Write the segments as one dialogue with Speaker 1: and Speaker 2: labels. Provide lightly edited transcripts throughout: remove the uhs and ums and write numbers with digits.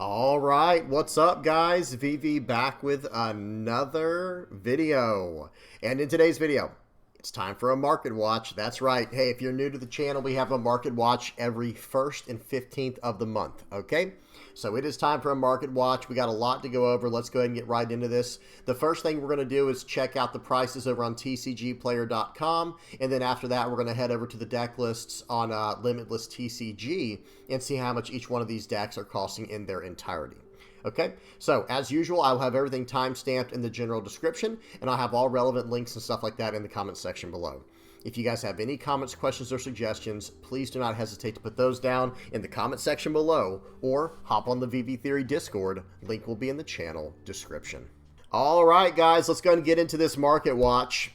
Speaker 1: All right, what's up guys? VV back with another video. And in today's video, it's time for a market watch. That's right. Hey, if you're new to the channel, we have a market watch every 1st and 15th of the month, okay? So it is time for a market watch. We got a lot to go over. Let's go ahead and get right into this. The first thing we're going to do is check out the prices over on TCGplayer.com. And then after that, we're going to head over to the deck lists on Limitless TCG and see how much each one of these decks are costing in their entirety. Okay, so as usual, I'll have everything time-stamped in the general description, and I'll have all relevant links and stuff like that in the comment section below. If you guys have any comments, questions, or suggestions, please do not hesitate to put those down in the comment section below, or hop on the VV Theory Discord. Link will be in the channel description. All right, guys, let's go ahead and get into this market watch.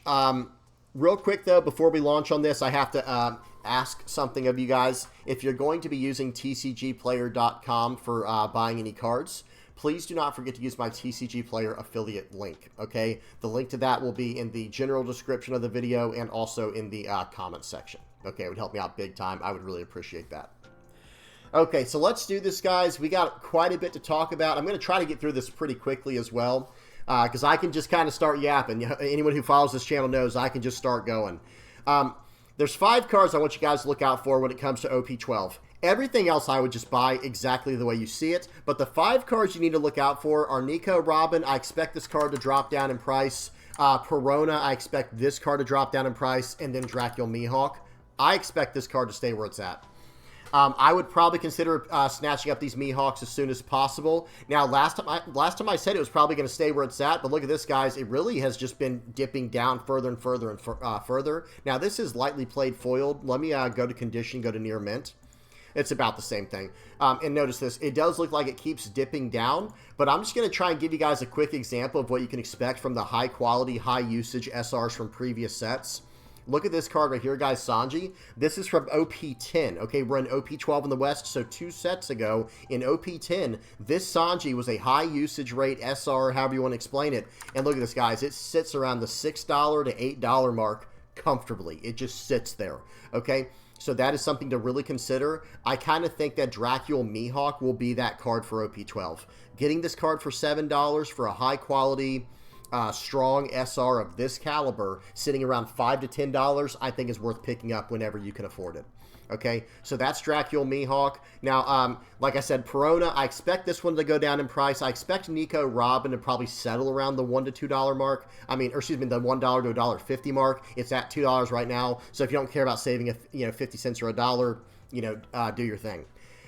Speaker 1: Real quick, though, before we launch on this, I have to ask something of you guys. If you're going to be using TCGplayer.com for buying any cards, please do not forget to use my TCG Player affiliate link, okay? The link to that will be in the general description of the video and also in the comment section. Okay, it would help me out big time. I would really appreciate that. Okay, so let's do this, guys. We got quite a bit to talk about. I'm going to try to get through this pretty quickly as well, because I can just kind of start yapping. Anyone who follows this channel knows I can just start going. There's 5 cards I want you guys to look out for when it comes to OP12. Everything else I would just buy exactly the way you see it. But the 5 cards you need to look out for are Nico Robin. I expect this card to drop down in price. Perona, I expect this card to drop down in price. And then Dracula Mihawk. I expect this card to stay where it's at. I would probably consider snatching up these Mihawks as soon as possible. Now, last time I said it was probably going to stay where it's at, but look at this, guys. It really has just been dipping down further and further and further. Now, this is lightly played foiled. Let me go to condition, go to near mint. It's about the same thing. And notice this. It does look like it keeps dipping down, but I'm just going to try and give you guys a quick example of what you can expect from the high-quality, high-usage SRs from previous sets. Look at this card right here, guys, Sanji. This is from OP10. Okay, we're in OP12 in the West, so 2 sets ago in OP10, this Sanji was a high usage rate SR, however you want to explain it. And look at this, guys. It sits around the $6 to $8 mark comfortably. It just sits there, okay? So that is something to really consider. I kind of think that Dracula Mihawk will be that card for OP12. Getting this card for $7 for a high-quality, strong SR of this caliber, sitting around $5 to $10, I think is worth picking up whenever you can afford it. Okay, so that's Dracula Mihawk. Now, like I said, Perona, I expect this one to go down in price. I expect Nico Robin to probably settle around the $1 to $2 mark. I mean, or excuse me, the $1 to $1.50 mark. It's at $2 right now. So if you don't care about saving, 50 cents or $1, do your thing.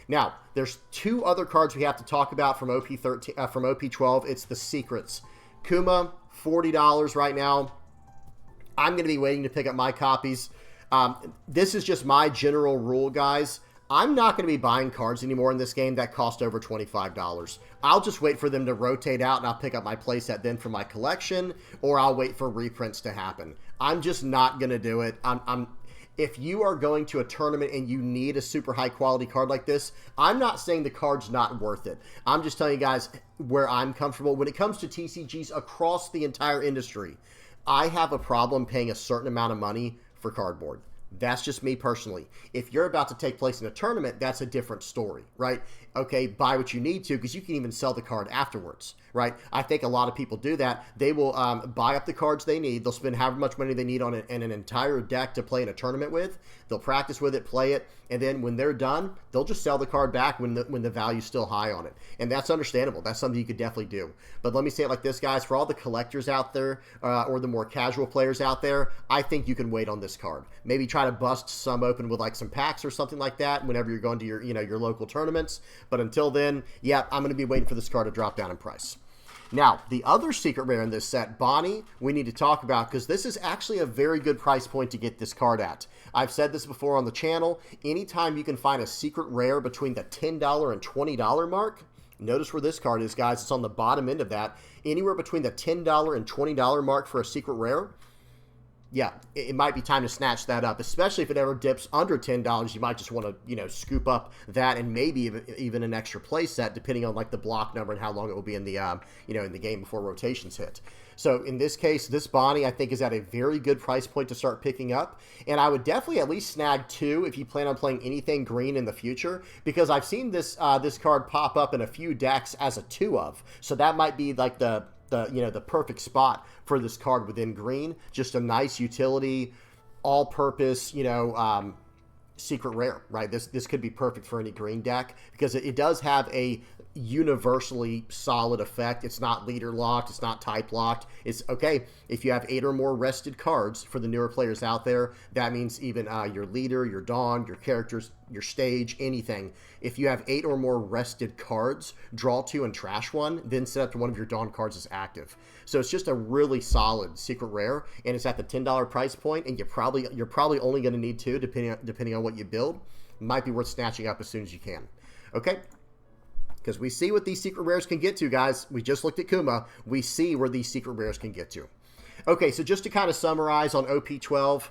Speaker 1: Now, there's 2 other cards we have to talk about from OP13, from OP12. It's the secrets. Kuma, $40 right now. I'm going to be waiting to pick up my copies. This is just my general rule, guys. I'm not going to be buying cards anymore in this game that cost over $25. I'll just wait for them to rotate out and I'll pick up my playset then for my collection, or I'll wait for reprints to happen. I'm just not going to do it. If you are going to a tournament and you need a super high quality card like this, I'm not saying the card's not worth it. I'm just telling you guys where I'm comfortable. When it comes to TCGs across the entire industry, I have a problem paying a certain amount of money for cardboard. That's just me personally. If you're about to take place in a tournament, that's a different story, right? Okay, buy what you need to, because you can even sell the card afterwards, right? I think a lot of people do that. They will buy up the cards they need. They'll spend however much money they need on an entire deck to play in a tournament with. They'll practice with it, play it, and then when they're done, they'll just sell the card back when the value's still high on it. And that's understandable. That's something you could definitely do. But let me say it like this, guys. For all the collectors out there or the more casual players out there, I think you can wait on this card. Maybe try to bust some open with like some packs or something like that whenever you're going to your local tournaments. But until then, yeah, I'm going to be waiting for this card to drop down in price. Now, the other secret rare in this set, Bonnie, we need to talk about, because this is actually a very good price point to get this card at. I've said this before on the channel. Anytime you can find a secret rare between the $10 and $20 mark, notice where this card is, guys. It's on the bottom end of that. Anywhere between the $10 and $20 mark for a secret rare, yeah, it might be time to snatch that up, especially if it ever dips under $10. You might just want to, scoop up that and maybe even an extra play set, depending on like the block number and how long it will be in the, in the game before rotations hit. So in this case, this Bonnie, I think, is at a very good price point to start picking up. And I would definitely at least snag 2 if you plan on playing anything green in the future, because I've seen this this card pop up in a few decks as a 2 of. So that might be like the perfect spot for this card within green. Just a nice utility, all-purpose, secret rare, right? This could be perfect for any green deck because it does have a universally solid effect. It's not leader locked. It's not type locked. It's okay if you have 8 or more rested cards. For the newer players out there, that means even your leader, your Dawn, your characters, your stage, anything. If you have 8 or more rested cards, draw 2 and trash 1, then set up to one of your Dawn cards as active. So it's just a really solid secret rare, and it's at the $10 price point, and you're probably only going to need 2 depending on what you build. Might be worth snatching up as soon as you can. Okay. Because we see what these secret rares can get to, guys. We just looked at Kuma. We see where these secret rares can get to. Okay, so just to kind of summarize on OP12,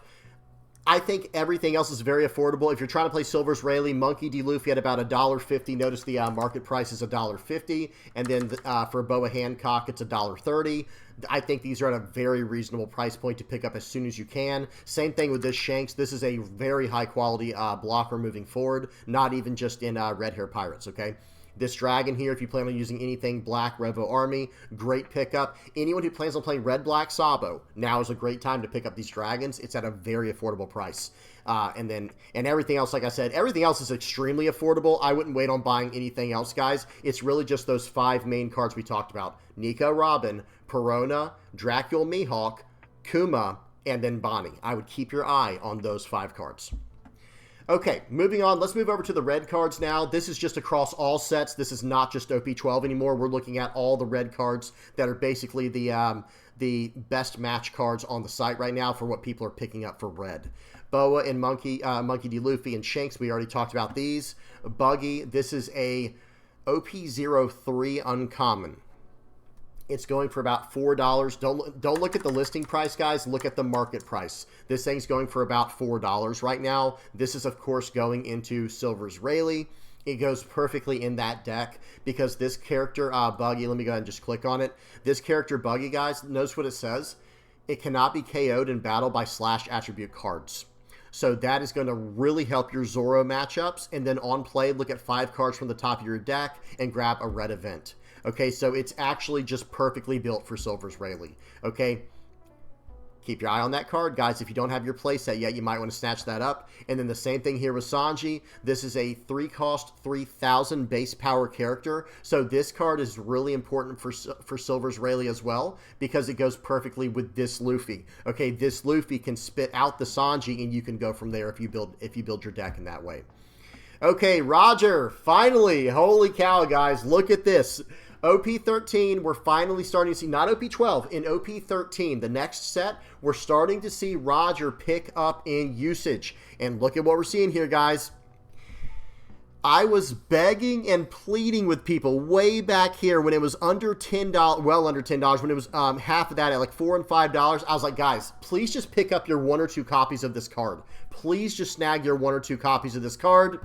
Speaker 1: I think everything else is very affordable. If you're trying to play Silver's Rayleigh, Monkey D. Luffy at about $1.50. Notice the market price is $1.50. And then for Boa Hancock, it's $1.30. I think these are at a very reasonable price point to pick up as soon as you can. Same thing with this Shanks. This is a very high-quality blocker moving forward, not even just in Red Hair Pirates, okay? This dragon here, if you plan on using anything black, Revo Army, great pickup. Anyone who plans on playing red-black Sabo, now is a great time to pick up these dragons. It's at a very affordable price. And everything else, like I said, everything else is extremely affordable. I wouldn't wait on buying anything else, guys. It's really just those 5 main cards we talked about. Nico Robin, Perona, Dracula Mihawk, Kuma, and then Bonnie. I would keep your eye on those 5 cards. Okay, moving on. Let's move over to the red cards now. This is just across all sets. This is not just OP12 anymore. We're looking at all the red cards that are basically the best match cards on the site right now for what people are picking up for red. Boa and Monkey D. Luffy and Shanks, we already talked about these. Buggy, this is a OP03 uncommon. It's going for about $4. Don't look at the listing price, guys. Look at the market price. This thing's going for about $4 right now. This is, of course, going into Silver's Rayleigh. It goes perfectly in that deck because this character, Buggy, let me go ahead and just click on it. This character, Buggy, guys, notice what it says. It cannot be KO'd in battle by / attribute cards. So that is going to really help your Zoro matchups. And then on play, look at 5 cards from the top of your deck and grab a red event. Okay, so it's actually just perfectly built for Silver's Rayleigh. Okay, keep your eye on that card, guys. If you don't have your playset yet, you might want to snatch that up. And then the same thing here with Sanji. This is a 3-cost, 3,000 base power character. So this card is really important for Silver's Rayleigh as well because it goes perfectly with this Luffy. Okay, this Luffy can spit out the Sanji, and you can go from there if you build your deck in that way. Okay, Roger, finally. Holy cow, guys. Look at this. OP13, we're finally starting to see, not OP12, in OP13, the next set, we're starting to see Roger pick up in usage. And look at what we're seeing here, guys. I was begging and pleading with people way back here when it was under $10, well under $10, when it was half of that at like $4 and $5. I was like, guys, please just pick up your 1 or 2 copies of this card. Please just snag your 1 or 2 copies of this card.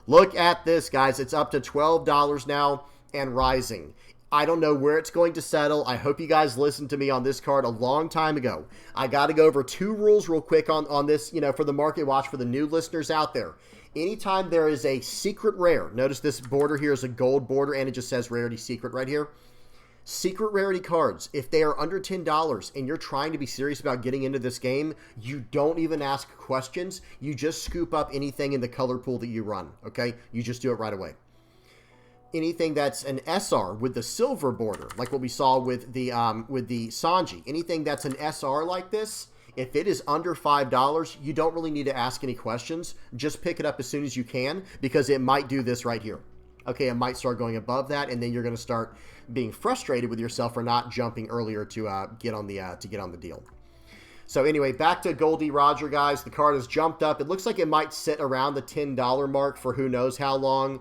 Speaker 1: Look at this, guys. It's up to $12 now and rising. I don't know where it's going to settle. I hope you guys listened to me on this card a long time ago. I got to go over 2 rules real quick on this, for the market watch for the new listeners out there. Anytime there is a secret rare, notice this border here is a gold border and it just says rarity secret right here. Secret rarity cards, if they are under $10 and you're trying to be serious about getting into this game, you don't even ask questions. You just scoop up anything in the color pool that you run, okay? You just do it right away. Anything that's an SR with the silver border, like what we saw with the Sanji, anything that's an SR like this, if it is under $5, you don't really need to ask any questions. Just pick it up as soon as you can because it might do this right here. Okay, it might start going above that, and then you're going to start being frustrated with yourself for not jumping earlier to get on the deal. So anyway, back to Goldie Roger, guys. The card has jumped up. It looks like it might sit around the $10 mark for who knows how long.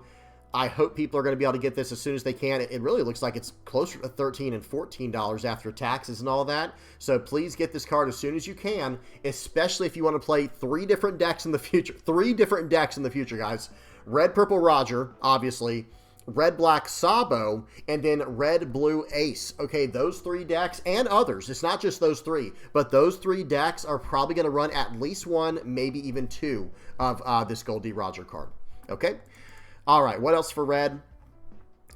Speaker 1: I hope people are going to be able to get this as soon as they can. It really looks like it's closer to $13 and $14 after taxes and all that. So please get this card as soon as you can, especially if you want to play 3 different decks in the future. 3 different decks in the future, guys. Red, Purple, Roger, obviously. Red, Black, Sabo, and then Red, Blue, Ace. Okay, those 3 decks and others. It's not just those 3, but those 3 decks are probably going to run at least 1, maybe even 2 of this Goldie Roger card. Okay? All right, what else for red?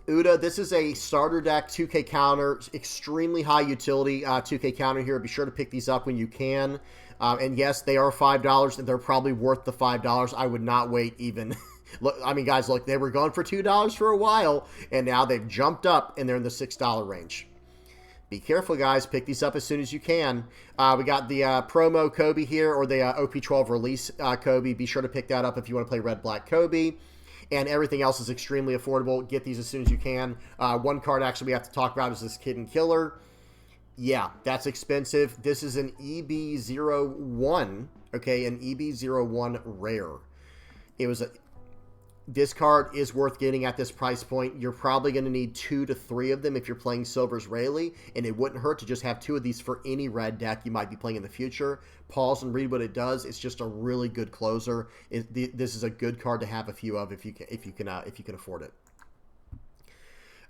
Speaker 1: Uda, this is a starter deck, 2K counter, extremely high utility 2K counter here. Be sure to pick these up when you can. And yes, they are $5, and they're probably worth the $5. I would not wait even. Look, I mean, guys, look, they were going for $2 for a while, and now they've jumped up, and they're in the $6 range. Be careful, guys. Pick these up as soon as you can. We got the promo Kobe here, or the OP12 release Kobe. Be sure to pick that up if you want to play Red, Black Kobe. And everything else is extremely affordable. Get these as soon as you can. One card actually we have to talk about is this Kid and Killer. Yeah, that's expensive. This is an EB01, okay, an EB01 rare. It was a... This card is worth getting at this price point. You're probably going to need 2 to 3 of them if you're playing Silver's Rayleigh, and it wouldn't hurt to just have 2 of these for any red deck you might be playing in the future. Pause and read what it does. It's just a really good closer. This is a good card to have a few of if you can afford it.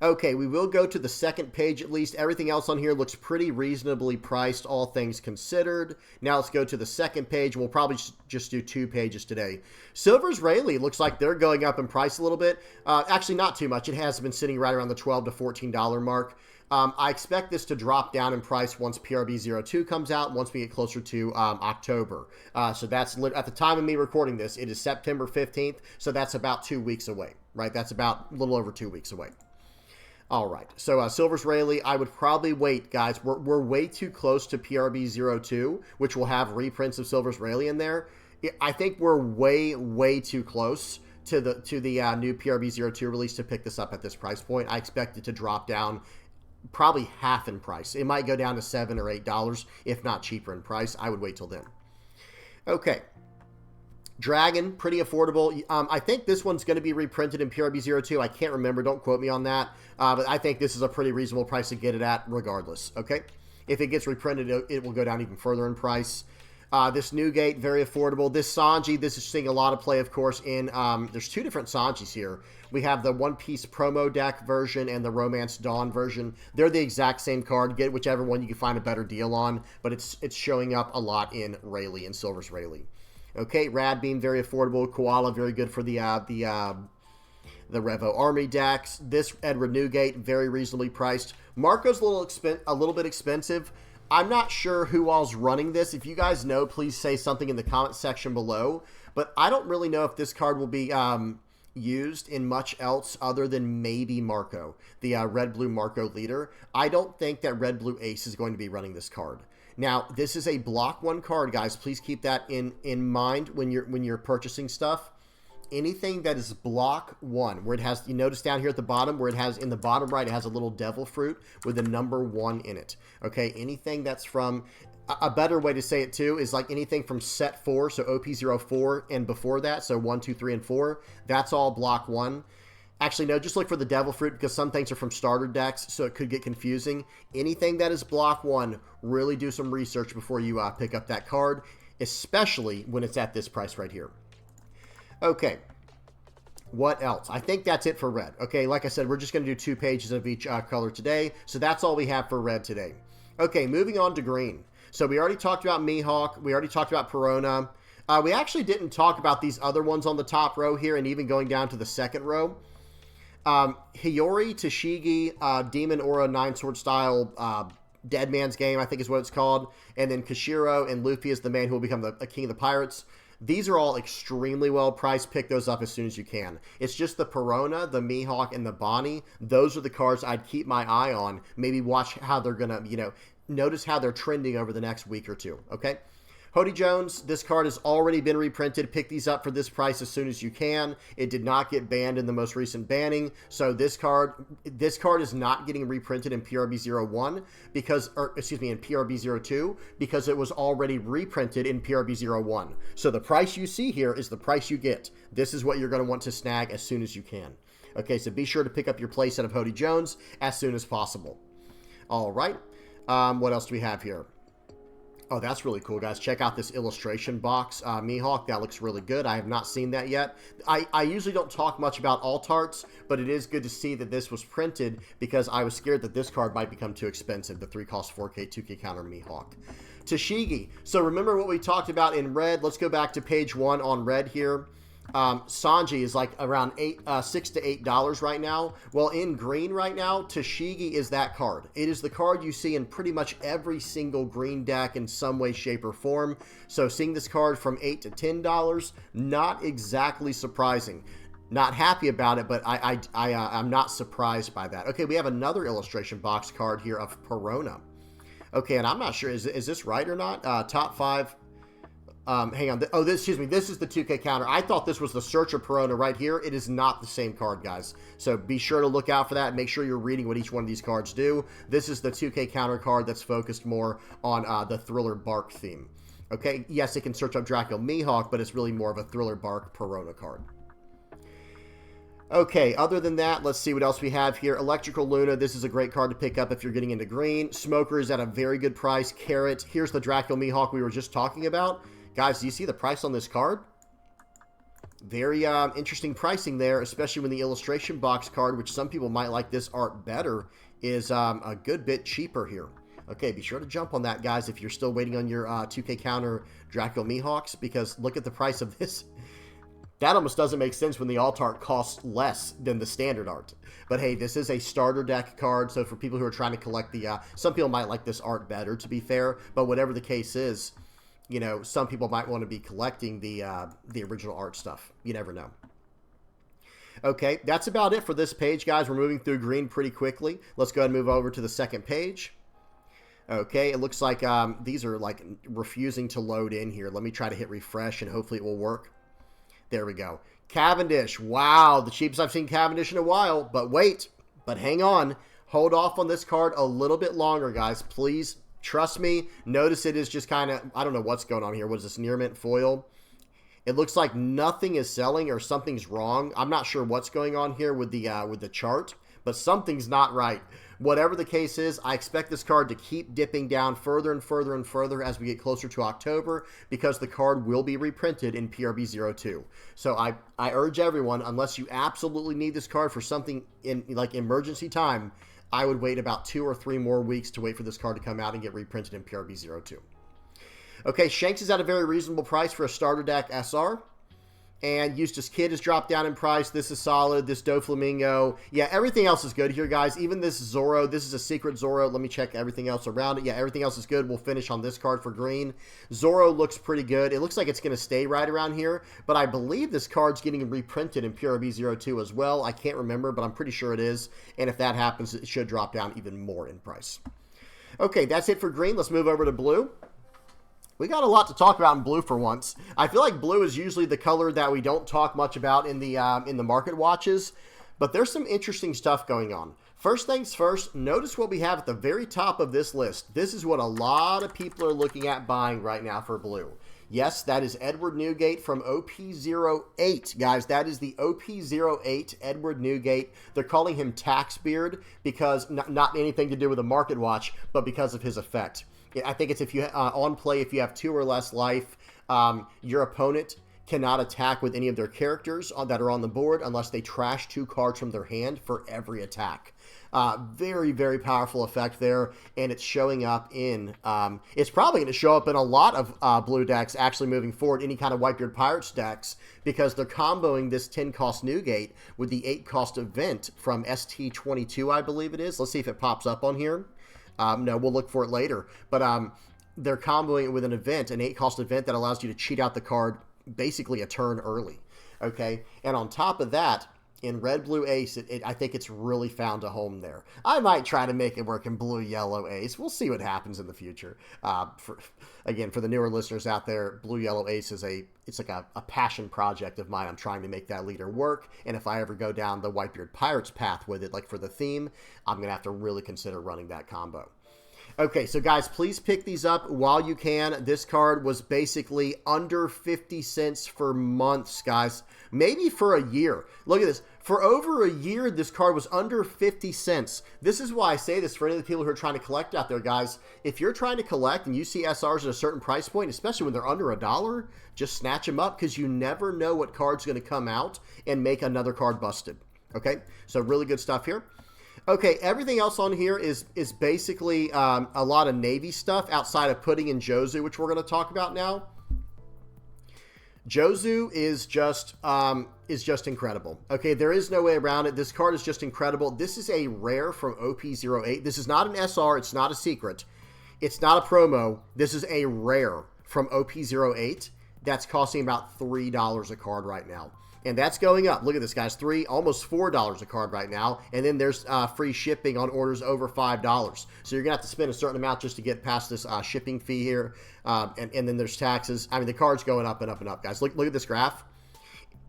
Speaker 1: Okay, we will go to the second page at least. Everything else on here looks pretty reasonably priced, all things considered. Now let's go to the second page. We'll probably just do 2 pages today. Silver's Rayleigh looks like they're going up in price a little bit. Actually, not too much. It has been sitting right around the $12 to $14 mark. I expect this to drop down in price once PRB02 comes out, once we get closer to October. So that's, at the time of me recording this, it is September 15th, so that's about 2 weeks away, right? That's about a little over 2 weeks away. All right, so Silver's Rayleigh, I would probably wait, guys. We're way too close to PRB02, which will have reprints of Silver's Rayleigh in there. I think we're way too close to the new PRB02 release to pick this up at this price point. I expect it to drop down probably half in price. It might go down to $7 or $8, if not cheaper in price. I would wait till then. Okay. Dragon, pretty affordable. I think this one's going to be reprinted in PRB02. I can't remember. Don't quote me on that. But I think this is a pretty reasonable price to get it at regardless. Okay? If it gets reprinted, it will go down even further in price. This Newgate, very affordable. This Sanji, this is seeing a lot of play, of course, in... there's 2 different Sanjis here. We have the One Piece promo deck version and the Romance Dawn version. They're the exact same card. Get whichever one you can find a better deal on. But it's showing up a lot in Rayleigh, in Silver's Rayleigh. Okay, Rad Beam, very affordable. Koala, very good for the Revo Army decks. This Edward Newgate, very reasonably priced. Marco's a little bit expensive. I'm not sure who all's running this. If you guys know, please say something in the comment section below. But I don't really know if this card will be used in much else other than maybe Marco, the Red-Blue Marco leader. I don't think that Red-Blue Ace is going to be running this card. Now, this is a block 1 card, guys. Please keep that in mind when you're purchasing stuff. Anything that is block 1, where it has, you notice down here at the bottom, where it has, in the bottom right, it has a little devil fruit with the number 1 in it. Okay, anything that's from, a better way to say it too, is like anything from set 4, so OP04 and before that, so 1, 2, 3, and 4, that's all block 1. Actually, no, just look for the devil fruit because some things are from starter decks, so it could get confusing. Anything that is block 1, really do some research before you pick up that card, especially when it's at this price right here. Okay, what else? I think that's it for red. Okay, like I said, we're just going to do 2 pages of each color today, so that's all we have for red today. Okay, moving on to green. So we already talked about Mihawk. We already talked about Perona. We actually didn't talk about these other ones on the top row here and even going down to the second row. Hiyori, Tashigi, Demon Aura, 9-sword style, Dead Man's Game, I think is what it's called. And then Kashiro and Luffy is the man who will become the king of the pirates. These are all extremely well priced. Pick those up as soon as you can. It's just the Perona, the Mihawk, and the Bonnie. Those are the cards I'd keep my eye on. Maybe watch how they're going to, notice how they're trending over the next week or 2, okay? Hody Jones, this card has already been reprinted. Pick these up for this price as soon as you can. It did not get banned in the most recent banning. So this card is not getting reprinted in PRB01 because, or excuse me, in PRB02 because it was already reprinted in PRB01. So the price you see here is the price you get. This is what you're going to want to snag as soon as you can. Okay, so be sure to pick up your playset of Hody Jones as soon as possible. All right. What else do we have here? Oh, that's really cool, guys. Check out this illustration box, Mihawk. That looks really good. I have not seen that yet. I usually don't talk much about alt arts, but it is good to see that this was printed because I was scared that this card might become too expensive, the 3-cost 4K, 2K counter Mihawk. Tashigi. So remember what we talked about in red? Let's go back to page 1 on red here. Sanji is like around $6 to $8 right now. Well, in green right now, Tashigi is that card. It is the card you see in pretty much every single green deck in some way, shape, or form. So seeing this card from $8 to $10, not exactly surprising. Not happy about it, but I'm not surprised by that. Okay, we have another illustration box card here of Perona. Okay, and I'm not sure, is this right or not? Top 5. Hang on. Excuse me. This is the 2K counter. I thought this was the Searcher Perona right here. It is not the same card, guys. So be sure to look out for that. Make sure you're reading what each one of these cards do. This is the 2K counter card that's focused more on the Thriller Bark theme. Okay. Yes, it can search up Draco Mihawk, but it's really more of a Thriller Bark Perona card. Okay, other than that, let's see what else we have here. Electrical Luna, this is a great card to pick up if you're getting into green. Smoker is at a very good price. Carrot, here's the Draco Mihawk we were just talking about. Guys, do you see the price on this card? Very interesting pricing there, especially when the illustration box card, which some people might like this art better, is a good bit cheaper here. Okay, be sure to jump on that, guys, if you're still waiting on your 2K counter Draco Mihawks, because look at the price of this. That almost doesn't make sense when the alt art costs less than the standard art. But hey, this is a starter deck card, so for people who are trying to collect the... some people might like this art better, to be fair, but whatever the case is, you know, some people might want to be collecting the original art stuff. You never know. Okay, that's about it for this page, guys. We're moving through green pretty quickly. Let's go ahead and move over to the second page. Okay, it looks like these are like refusing to load in here. Let me try to hit refresh and hopefully it will work. There we go. Cavendish. Wow, the cheapest I've seen Cavendish in a while. But wait, but hang on. Hold off on this card a little bit longer, guys. Please, trust me. Notice it is just kind of, I don't know what's going on here. What is this, near mint foil? It looks like nothing is selling or something's wrong. I'm not sure what's going on here with the chart, but something's not right. Whatever the case is, I expect this card to keep dipping down further and further and further as we get closer to October, because the card will be reprinted in PRB02. So I urge everyone, unless you absolutely need this card for something in like emergency time, I would wait about 2 or 3 more weeks to wait for this card to come out and get reprinted in PRB02. Okay, Shanks is at a very reasonable price for a starter deck SR. And Eustace Kid has dropped down in price. This is solid. This Doflamingo. Yeah, everything else is good here, guys. Even this Zoro. This is a secret Zoro. Let me check everything else around it. Yeah, everything else is good. We'll finish on this card for green. Zoro looks pretty good. It looks like it's going to stay right around here. But I believe this card's getting reprinted in PRB02 as well. I can't remember, but I'm pretty sure it is. And if that happens, it should drop down even more in price. Okay, that's it for green. Let's move over to blue. We got a lot to talk about in blue for once. I feel like blue is usually the color that we don't talk much about in the market watches, but there's some interesting stuff going on. First things first, notice what we have at the very top of this list. This is what a lot of people are looking at buying right now for blue. Yes, that is Edward Newgate from OP08. Guys, that is the OP08 Edward Newgate. They're calling him Taxbeard because not anything to do with a market watch, but because of his effect. I think it's if you on play, if you have 2 or less life, your opponent cannot attack with any of their characters that are on the board unless they trash 2 cards from their hand for every attack. Very, very powerful effect there, and it's showing up in, it's probably going to show up in a lot of blue decks actually moving forward, any kind of Whitebeard Pirates decks, because they're comboing this 10-cost Newgate with the 8-cost event from ST22, I believe it is. Let's see if it pops up on here. No, we'll look for it later. But they're comboing it with an event, an 8-cost event that allows you to cheat out the card basically a turn early. Okay? And on top of that, in Red Blue Ace, I think it's really found a home there. I might try to make it work in Blue Yellow Ace. We'll see what happens in the future. Again, for the newer listeners out there, Blue Yellow Ace is it's like a passion project of mine. I'm trying to make that leader work, and if I ever go down the Whitebeard Pirates path with it, like for the theme, I'm going to have to really consider running that combo. Okay, so guys, please pick these up while you can. This card was basically under 50 cents for months, guys. Maybe for a year. Look at this. For over a year, this card was under 50 cents. This is why I say this for any of the people who are trying to collect out there, guys. If you're trying to collect and you see SRs at a certain price point, especially when they're under $1, just snatch them up because you never know what card's going to come out and make another card busted. Okay, so really good stuff here. Okay, everything else on here is basically a lot of Navy stuff outside of Pudding and Jozu, which we're going to talk about now. Jozu is just incredible. Okay, there is no way around it. This card is just incredible. This is a rare from OP08. This is not an SR. It's not a secret. It's not a promo. This is a rare from OP08 that's costing about $3 a card right now. And that's going up. Look at this, guys. Almost $4 a card right now. And then there's free shipping on orders over $5. So you're going to have to spend a certain amount just to get past this shipping fee here. And then there's taxes. I mean, the card's going up and up and up, guys. Look at this graph.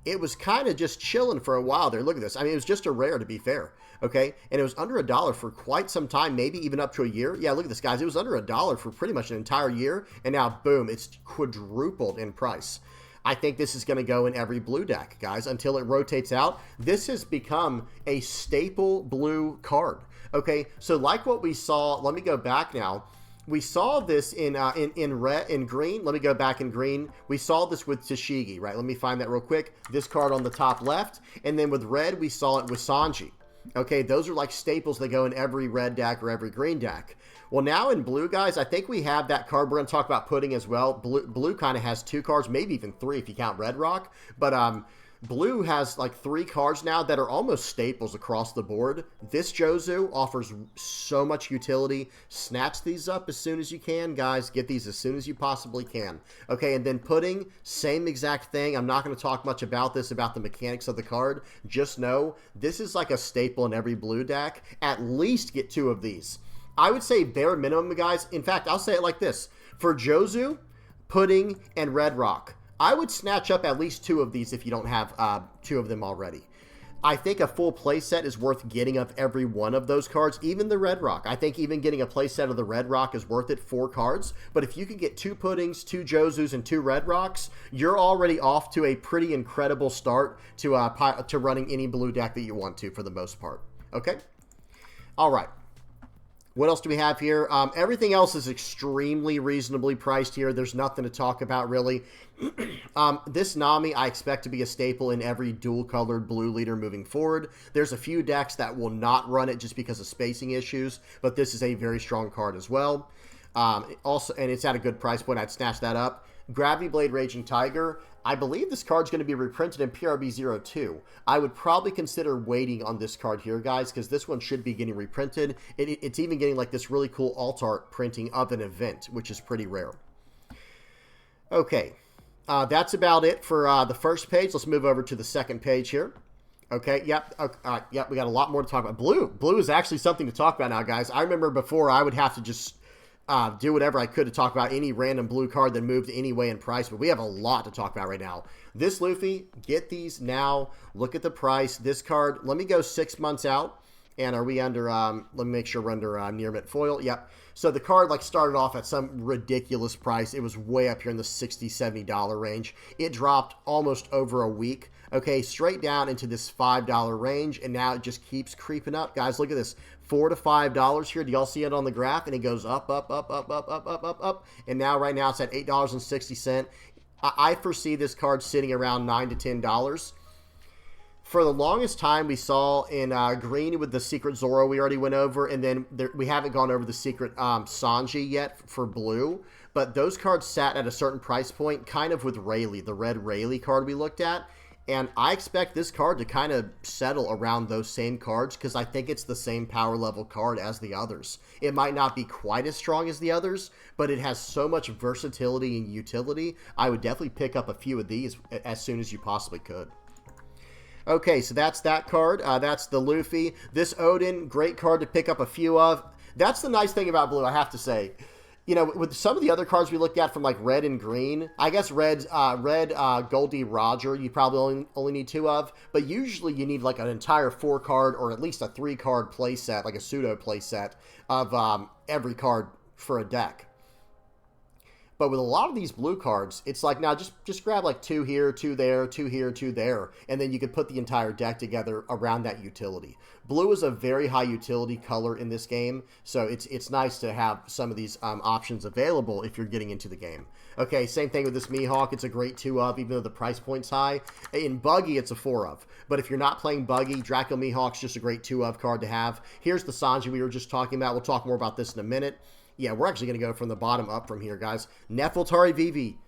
Speaker 1: It was kind of just chilling for a while there. Look at this. I mean, it was just a rare, to be fair. Okay? And it was under $1 for quite some time, maybe even up to a year. Yeah, look at this, guys. It was under $1 for pretty much an entire year. And now, boom, it's quadrupled in price. I think this is going to go in every blue deck, guys, until it rotates out. This has become a staple blue card. Okay, so like what we saw, let me go back now. We saw this in green. Let me go back in green. We saw this with Tashigi, right? Let me find that real quick. This card on the top left. And then with red, we saw it with Sanji. Okay, those are like staples that go in every red deck or every green deck. Well, now in blue, guys, I think we have that card. We're going to talk about Pudding as well. Blue kind of has 2 cards, maybe even 3 if you count Red Rock. But blue has like 3 cards now that are almost staples across the board. This Jozu offers so much utility. Snatch these up as soon as you can, guys. Get these as soon as you possibly can. Okay, and then Pudding, same exact thing. I'm not going to talk much about this, about the mechanics of the card. Just know this is like a staple in every blue deck. At least get 2 of these. I would say bare minimum, guys. In fact, I'll say it like this. For Jozu, Pudding, and Red Rock, I would snatch up at least 2 of these if you don't have 2 of them already. I think a full playset is worth getting of every one of those cards, even the Red Rock. I think even getting a playset of the Red Rock is worth it, 4 cards. But if you can get 2 Puddings, 2 Jozus, and 2 Red Rocks, you're already off to a pretty incredible start to running any blue deck that you want to for the most part. Okay? All right. What else do we have here? Everything else is extremely reasonably priced here. There's nothing to talk about, really. This Nami, I expect to be a staple in every dual-colored blue leader moving forward. There's a few decks that will not run it just because of spacing issues, but this is a very strong card as well. Also, and it's at a good price point. I'd snatch that up. Gravity Blade Raging Tiger. I believe this card's going to be reprinted in PRB02. I would probably consider waiting on this card here, guys, because this one should be getting reprinted. It's even getting like this really cool alt art printing of an event, which is pretty rare. Okay, that's about it for the first page. Let's move over to the second page here. Okay, yep, yep, we got a lot more to talk about. Blue is actually something to talk about now, guys. I remember before I would have to just do whatever I could to talk about any random blue card that moved any way in price, but we have a lot to talk about right now. This Luffy, get these now. Look at the price. This card, let me go 6 months out. And are we under, let me make sure we're under near mint foil. Yep. So the card like started off at some ridiculous price. It was way up here in the $60, $70 range. It dropped almost over a week. Okay, straight down into this $5 range, and now it just keeps creeping up. Guys, look at this. $4 to $5 here. Do y'all see it on the graph? And it goes up, up, up, up, up, up, up, up, up. And now right now it's at $8.60. I foresee this card sitting around $9 to $10. For the longest time, we saw in green with the Secret Zoro we already went over, and then we haven't gone over the Secret Sanji yet for blue, but those cards sat at a certain price point, kind of with Rayleigh, the red Rayleigh card we looked at, and I expect this card to kind of settle around those same cards because I think it's the same power level card as the others. It might not be quite as strong as the others, but it has so much versatility and utility, I would definitely pick up a few of these as soon as you possibly could. Okay, so that's that card. That's the Luffy. This Odin, great card to pick up a few of. That's the nice thing about blue, I have to say. you know, with some of the other cards we looked at from like red and green, I guess red Goldie Roger, you probably only need 2 of, but usually you need like an entire 4 card or at least a 3 card play set, like a pseudo play set of every card for a deck. But with a lot of these blue cards, it's like, now just grab like 2 here, 2 there, 2 here, 2 there, and then you could put the entire deck together around that utility. Blue is a very high utility color in this game, so it's nice to have some of these options available if you're getting into the game. Okay, same thing with this Mihawk. It's a great 2 of, even though the price point's high. In Buggy, it's a 4 of. But if you're not playing Buggy, Draco Mihawk's just a great 2 of card to have. Here's the Sanji we were just talking about. We'll talk more about this in a minute. Yeah, we're actually going to go from the bottom up from here, guys. Nefeltari Vivi.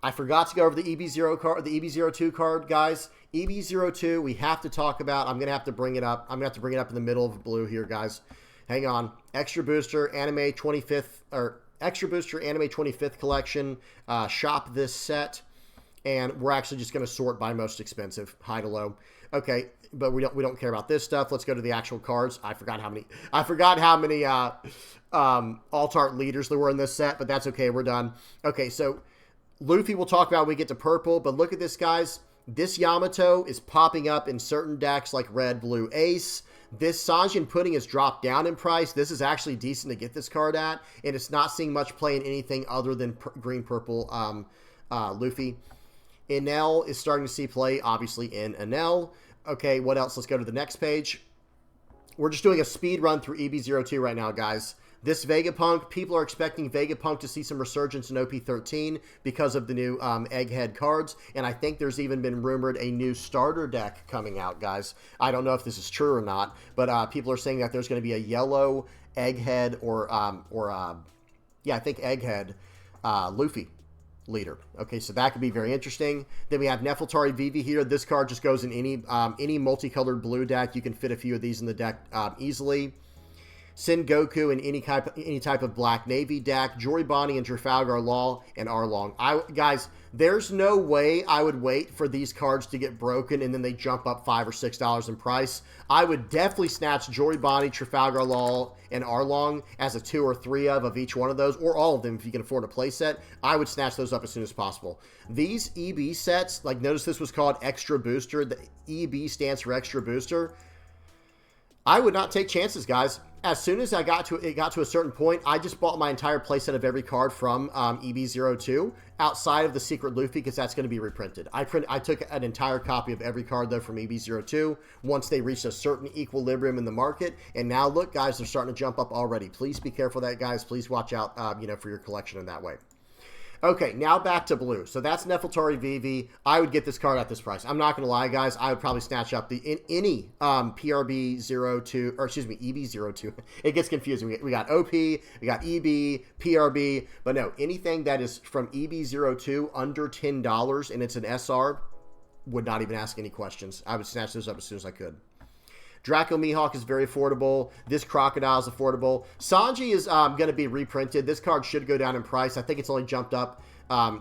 Speaker 1: I forgot to go over the EB0 card, the EB02 card, guys. EB02, we have to talk about. I'm going to have to bring it up. I'm going to have to bring it up in the middle of blue here, guys. Hang on. Extra Booster Anime 25th, or Extra Booster Anime 25th collection. Shop this set, and we're actually just going to sort by most expensive, high to low. Okay, but we don't care about this stuff. Let's go to the actual cards. I forgot how many alt-art leaders there were in this set, but that's okay. We're done. Okay, so Luffy we'll talk about when we get to purple, but look at this, guys. This Yamato is popping up in certain decks like red, blue, ace. This Sanjin Pudding has dropped down in price. This is actually decent to get this card at, and it's not seeing much play in anything other than green, purple Luffy. Enel is starting to see play, obviously, in Enel. Okay, what else? Let's go to the next page. We're just doing a speed run through EB02 right now, guys. This Vegapunk, people are expecting Vegapunk to see some resurgence in OP13 because of the new Egghead cards, and I think there's even been rumored a new starter deck coming out, guys. I don't know if this is true or not, but people are saying that there's going to be a yellow Egghead I think Egghead Luffy leader. Okay, so that could be very interesting. Then we have Nefeltari Vivi here. This card just goes in any multicolored blue deck. You can fit a few of these in the deck easily. Sengoku in any type of Black Navy deck. Joribani and Trafalgar Law and Arlong. Guys, there's no way I would wait for these cards to get broken and then they jump up $5 or $6 in price. I would definitely snatch Joribani, Trafalgar Law, and Arlong as a 2 or 3 of each one of those, or all of them if you can afford a play set. I would snatch those up as soon as possible. These EB sets, like notice this was called Extra Booster. The EB stands for Extra Booster. I would not take chances, guys. As soon as it got to a certain point, I just bought my entire playset of every card from EB02 outside of the Secret Luffy because that's going to be reprinted. I took an entire copy of every card, though, from EB02 once they reached a certain equilibrium in the market. And now, look, guys, they're starting to jump up already. Please be careful of that, guys. Please watch out, for your collection in that way. Okay, now back to blue. So that's Nefeltari Vivi. I would get this card at this price. I'm not going to lie, guys. I would probably snatch up any PRB02, or excuse me, EB02. It gets confusing. We got OP, we got EB, PRB, but no, anything that is from EB02 under $10 and it's an SR, would not even ask any questions. I would snatch those up as soon as I could. Draco Mihawk is very affordable. This Crocodile is affordable. Sanji is going to be reprinted. This card should go down in price. I think it's only jumped up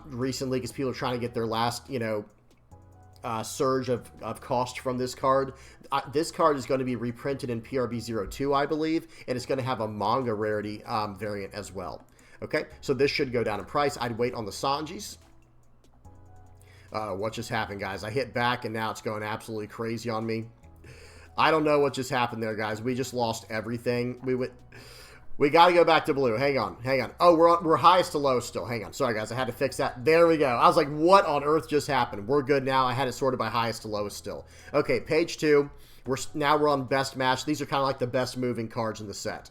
Speaker 1: recently because people are trying to get their last, surge of cost from this card. This card is going to be reprinted in PRB02, I believe, and it's going to have a manga rarity variant as well. Okay, so this should go down in price. I'd wait on the Sanjis. What just happened, guys? I hit back, and now it's going absolutely crazy on me. I don't know what just happened there, guys. We just lost everything. We got to go back to blue. Hang on. Oh, we're highest to low still. Hang on. Sorry, guys. I had to fix that. There we go. I was like, what on earth just happened? We're good now. I had it sorted by highest to lowest still. Okay, page 2. We're on best match. These are kind of like the best moving cards in the set.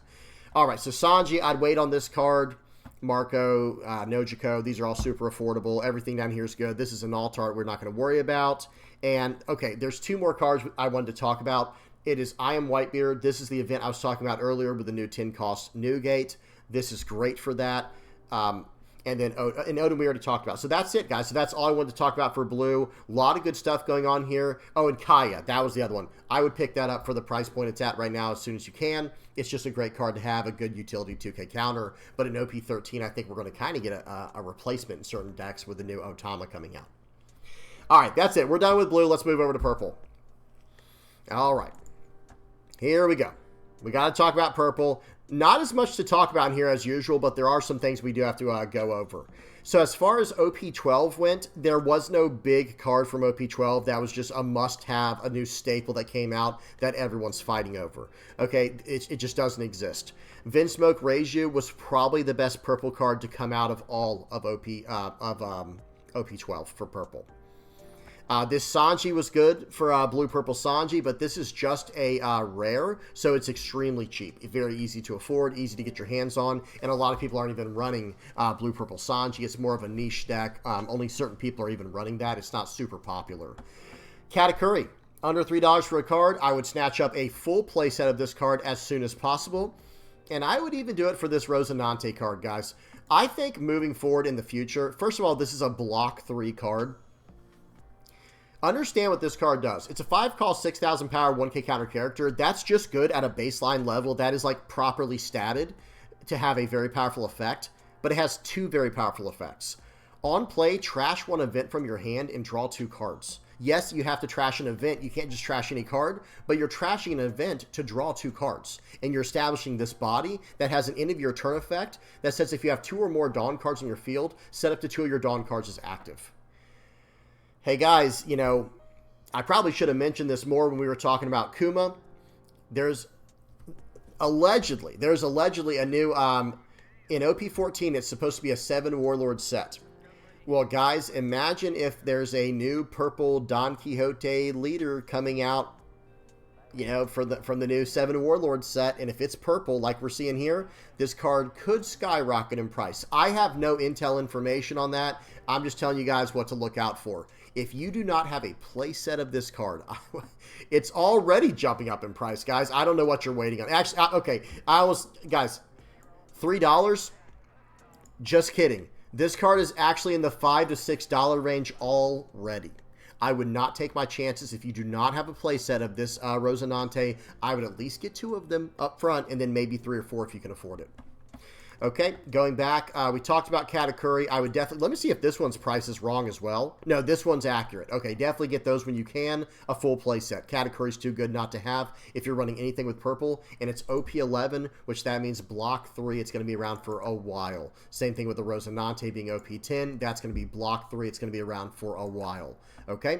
Speaker 1: All right, so Sanji, I'd wait on this card. Marco, Nojiko, these are all super affordable. Everything down here is good. This is an alt-art we're not going to worry about. And, okay, there's 2 more cards I wanted to talk about. It is I Am Whitebeard. This is the event I was talking about earlier with the new 10-cost Newgate. This is great for that. And then Odin we already talked about. So that's it, guys. So that's all I wanted to talk about for blue. A lot of good stuff going on here. Oh, and Kaya. That was the other one. I would pick that up for the price point it's at right now as soon as you can. It's just a great card to have, a good utility 2K counter. But in OP13, I think we're going to kind of get a replacement in certain decks with the new Otama coming out. All right, that's it. We're done with blue. Let's move over to purple. All right. Here we go. We got to talk about purple. Not as much to talk about in here as usual, but there are some things we do have to go over. So as far as OP12 went, there was no big card from OP12 that was just a must-have, a new staple that came out that everyone's fighting over. Okay, it just doesn't exist. Vinsmoke Reiju was probably the best purple card to come out of all of OP12 for purple. This Sanji was good for blue-purple Sanji, but this is just a rare, so it's extremely cheap. Very easy to afford, easy to get your hands on, and a lot of people aren't even running blue-purple Sanji. It's more of a niche deck. Only certain people are even running that. It's not super popular. Katakuri, under $3 for a card. I would snatch up a full playset of this card as soon as possible, and I would even do it for this Rosinante card, guys. I think moving forward in the future, first of all, this is a block 3 card. Understand what this card does. It's a 5-cost, 6,000 power, 1k counter character. That's just good at a baseline level. That is like properly statted to have a very powerful effect, but it has 2 very powerful effects. On play, trash 1 event from your hand and draw 2 cards. Yes, you have to trash an event. You can't just trash any card, but you're trashing an event to draw 2 cards. And you're establishing this body that has an end of your turn effect that says if you have 2 or more Dawn cards in your field, set up to 2 of your Dawn cards as active. Hey guys, you know, I probably should have mentioned this more when we were talking about Kuma. There's allegedly a new, in OP14, it's supposed to be a 7 Warlord set. Well, guys, imagine if there's a new purple Don Quixote leader coming out, you know, from the new 7 Warlord set, and if it's purple, like we're seeing here, this card could skyrocket in price. I have no intel information on that. I'm just telling you guys what to look out for. If you do not have a play set of this card, it's already jumping up in price, guys. I don't know what you're waiting on. Actually, okay, guys, $3? Just kidding. This card is actually in the $5 to $6 range already. I would not take my chances if you do not have a play set of this Rosinante. I would at least get 2 of them up front and then maybe 3 or 4 if you can afford it. Okay, going back, we talked about Katakuri. I would definitely, let me see if this one's price is wrong as well. No, this one's accurate. Okay, definitely get those when you can. A full play set. Katakuri's too good not to have if you're running anything with purple. And it's OP11, which that means block 3. It's going to be around for a while. Same thing with the Rosinante being OP10. That's going to be block 3. It's going to be around for a while. Okay.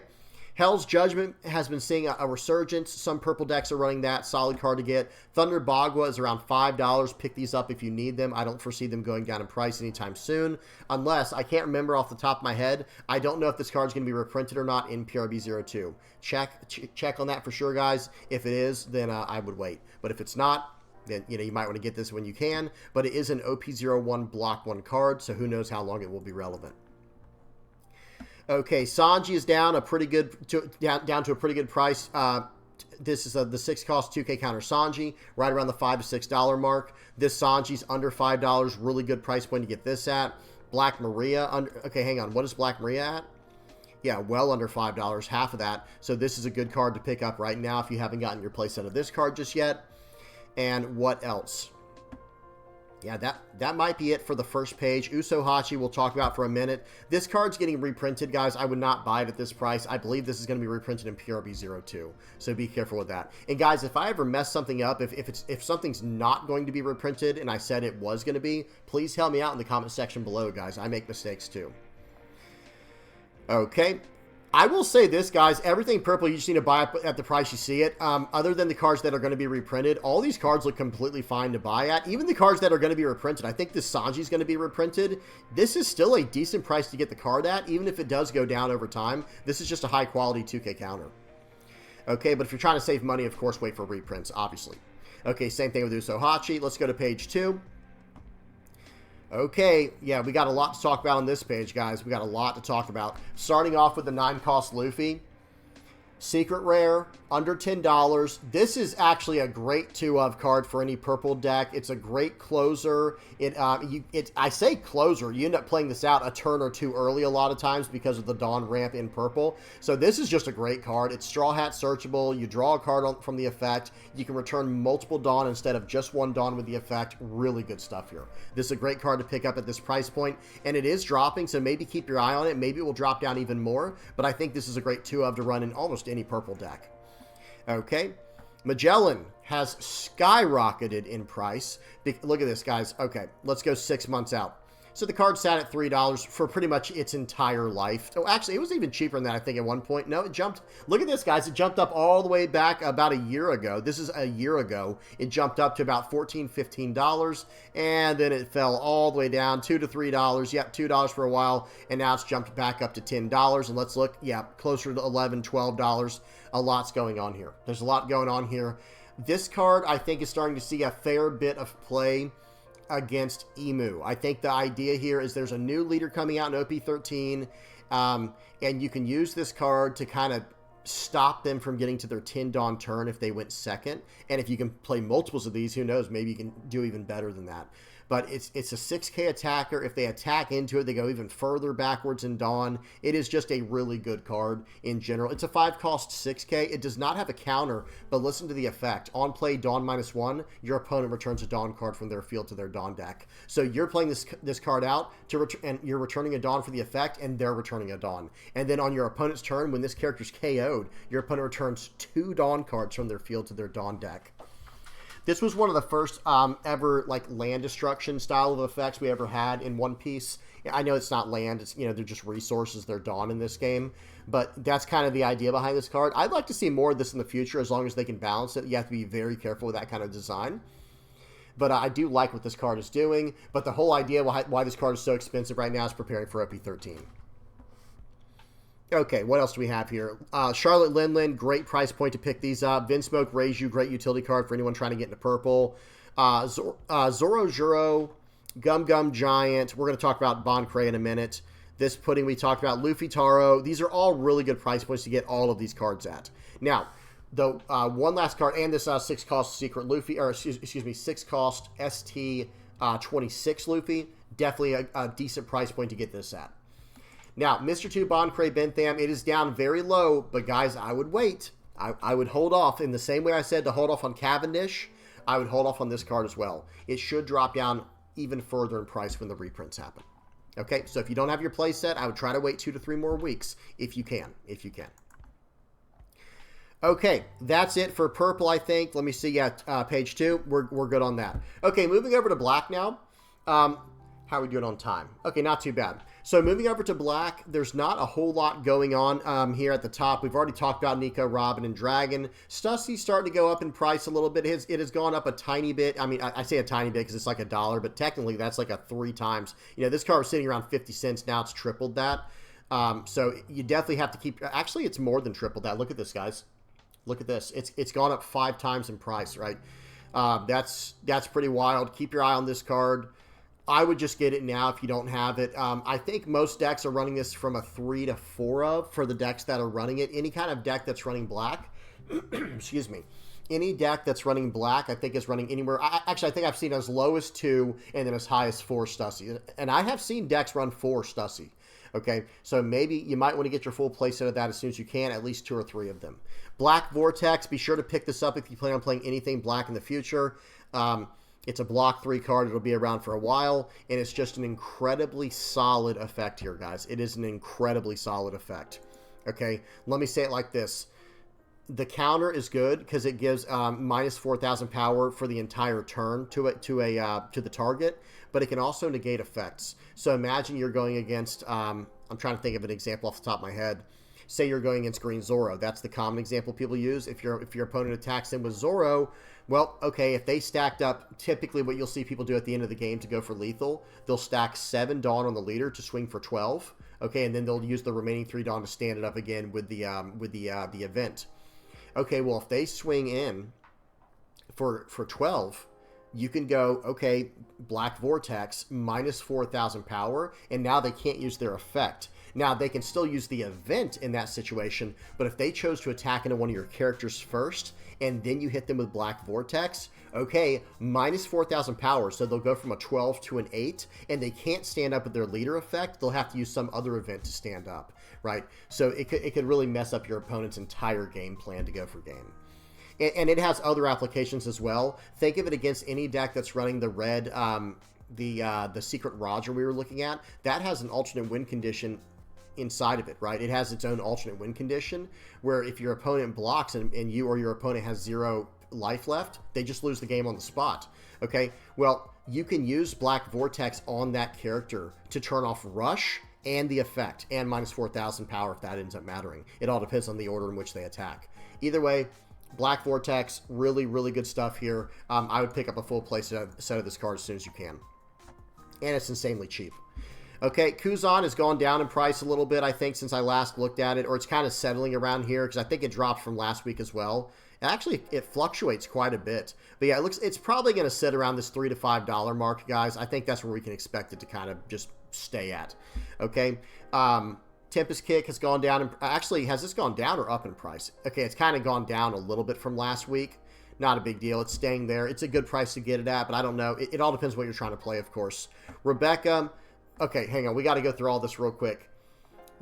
Speaker 1: Hell's Judgment has been seeing a resurgence. Some purple decks are running that. Solid card to get. Thunder Bagua is around $5. Pick these up if you need them. I don't foresee them going down in price anytime soon. Unless, I can't remember off the top of my head. I don't know if this card is going to be reprinted or not in PRB02. Check on that for sure, guys. If it is, then I would wait. But if it's not, then you might want to get this when you can. But it is an OP01 block 1 card, so who knows how long it will be relevant. Okay, Sanji is down down to a pretty good price. This is the 6-cost 2K counter Sanji, right around the $5 to $6 mark. This Sanji's under $5, really good price point to get this at. Black Maria, okay, hang on, what is Black Maria at? Yeah, well under $5, half of that. So this is a good card to pick up right now if you haven't gotten your playset of this card just yet. And what else? Yeah, that might be it for the first page. Usohachi we'll talk about for a minute. This card's getting reprinted, guys. I would not buy it at this price. I believe this is going to be reprinted in PRB02, so be careful with that. And guys, if I ever mess something up, if something's not going to be reprinted and I said it was going to be, please help me out in the comment section below, guys. I make mistakes too. Okay. I will say this, guys. Everything purple, you just need to buy it at the price you see it. Other than the cards that are going to be reprinted, all these cards look completely fine to buy at. Even the cards that are going to be reprinted. I think this Sanji is going to be reprinted. This is still a decent price to get the card at, even if it does go down over time. This is just a high-quality 2K counter. Okay, but if you're trying to save money, of course, wait for reprints, obviously. Okay, same thing with Usohachi. Let's go to page 2. Okay, yeah, we got a lot to talk about on this page, guys. We got a lot to talk about. Starting off with the 9-cost Luffy. Secret rare, under $10. This is actually a great 2-of card for any purple deck. It's a great closer. I say closer. You end up playing this out a turn or 2 early a lot of times because of the Dawn ramp in purple. So this is just a great card. It's Straw Hat searchable. You draw a card from the effect. You can return multiple Dawn instead of just 1 Dawn with the effect. Really good stuff here. This is a great card to pick up at this price point, and it is dropping, so maybe keep your eye on it. Maybe it will drop down even more, but I think this is a great 2-of to run in almost any purple deck. Okay, Magellan, has skyrocketed in price. Look at this, guys. Okay, let's go 6 months out. So the card sat at $3 for pretty much its entire life. Oh, actually, it was even cheaper than that, I think, at one point. No, it jumped. Look at this, guys. It jumped up all the way back about a year ago. This is a year ago. It jumped up to about $14, $15, and then it fell all the way down, $2 to $3. Yep, $2 for a while, and now it's jumped back up to $10. And let's look, yeah, closer to $11, $12. A lot's going on here. There's a lot going on here. This card, I think, is starting to see a fair bit of play against Emu. I think the idea here is there's a new leader coming out in OP13, and you can use this card to kind of stop them from getting to their 10 Dawn turn if they went second. And if you can play multiples of these, who knows, maybe you can do even better than that. But it's a 6K attacker. If they attack into it, they go even further backwards in Dawn. It is just a really good card in general. It's a 5-cost 6K. It does not have a counter, but listen to the effect. On play Dawn -1, your opponent returns a Dawn card from their field to their Dawn deck. So you're playing this card out, and you're returning a Dawn for the effect, and they're returning a Dawn. And then on your opponent's turn, when this character's KO'd, your opponent returns 2 Dawn cards from their field to their Dawn deck. This was one of the first ever like land destruction style of effects we ever had in One Piece. I know it's not land, it's, you know, they're just resources, they're Dawn in this game, but that's kind of the idea behind this card. I'd like to see more of this in the future as long as they can balance it. You have to be very careful with that kind of design. But I do like what this card is doing, but the whole idea why this card is so expensive right now is preparing for OP13. Okay, what else do we have here? Charlotte Linlin, great price point to pick these up. Vinsmoke, Reiju, great utility card for anyone trying to get into purple. Zoro Juro, Gum Gum Giant. We're going to talk about Boncray in a minute. This pudding we talked about. Luffy Taro. These are all really good price points to get all of these cards at. Now, the one last card, and this 6-cost secret Luffy, or excuse me, 6-cost ST26 Luffy. Definitely a decent price point to get this at. Now, Mr. 2 Boncray Bentham, it is down very low, but guys, I would wait. I would hold off in the same way I said to hold off on Cavendish. I would hold off on this card as well. It should drop down even further in price when the reprints happen. Okay, so if you don't have your play set, I would try to wait 2 to 3 more weeks if you can. Okay, that's it for purple, I think. Let me see, yeah, page 2. We're good on that. Okay, moving over to black now. How are we doing on time? Okay, not too bad. So moving over to black, there's not a whole lot going on here at the top. We've already talked about Nico, Robin, and Dragon. Stussy's starting to go up in price a little bit. It has gone up a tiny bit. I mean, I say a tiny bit because it's like $1, but technically that's like a 3 times. You know, this car was sitting around 50 cents. Now it's tripled that. So you definitely have to keep... Actually, it's more than tripled that. Look at this, guys. Look at this. It's gone up 5 times in price, right? That's pretty wild. Keep your eye on this card. I would just get it now if you don't have it. I think most decks are running this from a 3 to 4 of for the decks that are running it. Any kind of deck that's running black, excuse me, any deck that's running black, I think is running anywhere. Actually, I think I've seen as low as 2 and then as high as 4 Stussy. And I have seen decks run 4 Stussy. Okay, so maybe you might want to get your full playset of that as soon as you can, at least 2 or 3 of them. Black Vortex, be sure to pick this up if you plan on playing anything black in the future. It's a block 3 card. It'll be around for a while, and it's just an incredibly solid effect here, guys. It is an incredibly solid effect. Okay, let me say it like this. The counter is good because it gives minus 4,000 power for the entire turn to the target, but it can also negate effects. So imagine you're going against, I'm trying to think of an example off the top of my head. Say you're going against Green Zoro. That's the common example people use. If your opponent attacks him with Zoro, well, okay, if they stacked up, typically what you'll see people do at the end of the game to go for lethal, they'll stack 7 Dawn on the leader to swing for 12. Okay, and then they'll use the remaining 3 Dawn to stand it up again with the event. Okay, well, if they swing in for 12, you can go, okay, Black Vortex, minus 4,000 power, and now they can't use their effect. Now, they can still use the event in that situation, but if they chose to attack into one of your characters first, and then you hit them with Black Vortex, okay, minus 4,000 power, so they'll go from a 12 to an 8, and they can't stand up with their leader effect. They'll have to use some other event to stand up, right? So it could really mess up your opponent's entire game plan to go for game. And it has other applications as well. Think of it against any deck that's running the red, the Secret Roger we were looking at. That has an alternate win condition inside of it, right? It has its own alternate win condition where if your opponent blocks and you or your opponent has 0 life left, they just lose the game on the spot. Okay, well, you can use Black Vortex on that character to turn off Rush and the effect, and minus 4,000 power if that ends up mattering. It all depends on the order in which they attack. Either way, Black Vortex, really, really good stuff here. I would pick up a full play set of this card as soon as you can. And it's insanely cheap. Okay, Kuzan has gone down in price a little bit, I think, since I last looked at it, or it's kind of settling around here, because I think it dropped from last week as well. And actually, it fluctuates quite a bit. But yeah, it's probably going to sit around this $3 to $5 mark, guys. I think that's where we can expect it to kind of just stay at. Okay, Tempest Kick has gone down. Actually, has this gone down or up in price? Okay, it's kind of gone down a little bit from last week. Not a big deal. It's staying there. It's a good price to get it at, but I don't know. It all depends what you're trying to play, of course. Rebecca. Okay, hang on. We got to go through all this real quick.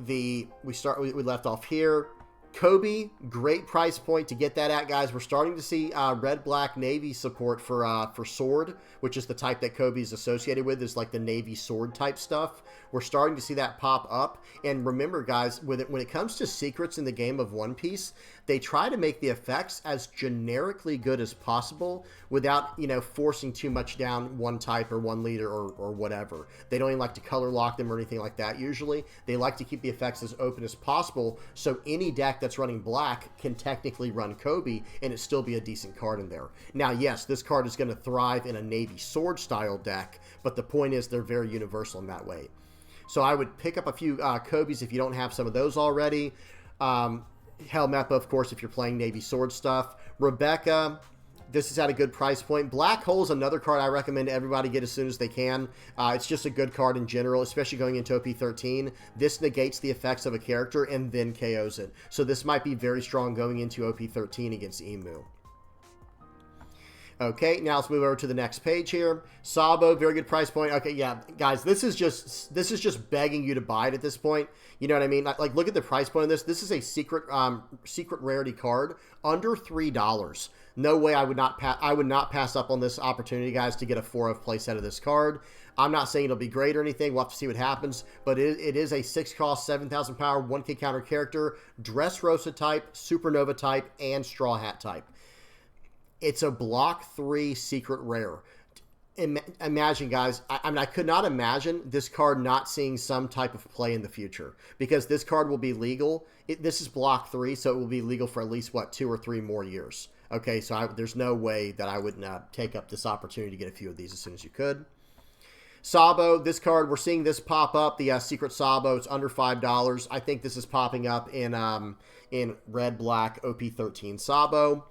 Speaker 1: We left off here. Kobe, great price point to get that at, guys. We're starting to see red, black, navy support for sword, which is the type that Kobe is associated with, is like the navy sword type stuff. We're starting to see that pop up. And remember, guys, when it comes to secrets in the game of One Piece, they try to make the effects as generically good as possible without, forcing too much down one type or one leader or whatever. They don't even like to color lock them or anything like that usually. They like to keep the effects as open as possible, so any deck that's running black can technically run Kobe and it still be a decent card in there. Now, yes, this card is going to thrive in a navy sword style deck, but the point is they're very universal in that way. So I would pick up a few Kobe's if you don't have some of those already. Helmeppa, of course, if you're playing navy sword stuff. Rebecca, this is at a good price point. Black Hole is another card I recommend everybody get as soon as they can. It's just a good card in general, especially going into OP13. This negates the effects of a character and then KOs it. So this might be very strong going into OP13 against Emu. Okay, now let's move over to the next page here. Sabo, very good price point. Okay, yeah, guys, this is just begging you to buy it at this point. You know what I mean? Like, look at the price point of this. This is a secret rarity card under $3. No way I would not pass up on this opportunity, guys, to get a 4-of play set of this card. I'm not saying it'll be great or anything. We'll have to see what happens. But it is a 6-cost, 7,000 power, 1K counter character, Dressrosa type, Supernova type, and Straw Hat type. It's a block 3 secret rare. Imagine, guys, I could not imagine this card not seeing some type of play in the future, because this card will be legal. This is block 3, so it will be legal for at least, 2 or 3 more years. Okay, so there's no way that I wouldn't take up this opportunity to get a few of these as soon as you could. Sabo, this card, we're seeing this pop up, the Secret Sabo. It's under $5. I think this is popping up in red, black, OP13 Sabo.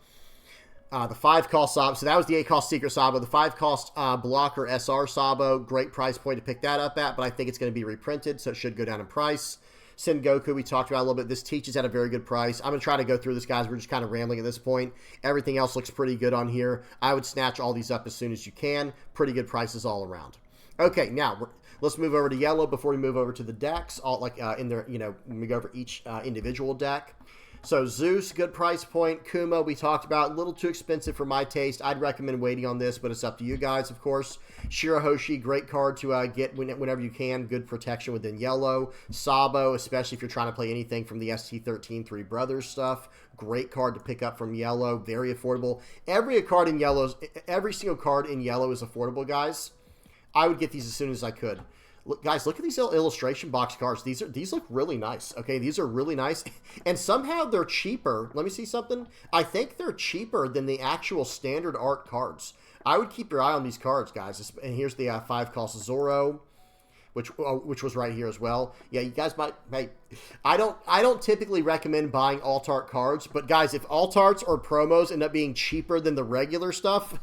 Speaker 1: The 5-cost Sabo, so that was the 8-cost Secret Sabo. The 5-cost Blocker SR Sabo, great price point to pick that up at, but I think it's going to be reprinted, so it should go down in price. Sengoku, we talked about a little bit. This teaches at a very good price. I'm going to try to go through this, guys. We're just kind of rambling at this point. Everything else looks pretty good on here. I would snatch all these up as soon as you can. Pretty good prices all around. Okay, now let's move over to yellow before we move over to the decks. In there, when we go over each individual deck. So Zeus, good price point. Kuma, we talked about, a little too expensive for my taste. I'd recommend waiting on this, but it's up to you guys, of course. Shirahoshi, great card to get whenever you can. Good protection within yellow. Sabo, especially if you're trying to play anything from the ST13 Three Brothers stuff. Great card to pick up from yellow. Very affordable. Every single card in yellow is affordable, guys. I would get these as soon as I could. Look, guys, look at these illustration box cards. These look really nice. Okay, these are really nice. And somehow they're cheaper. Let me see something. I think they're cheaper than the actual standard art cards. I would keep your eye on these cards, guys. And here's the 5-cost Zoro, which was right here as well. Yeah, you guys might. I don't typically recommend buying alt art cards, but guys, if alt arts or promos end up being cheaper than the regular stuff,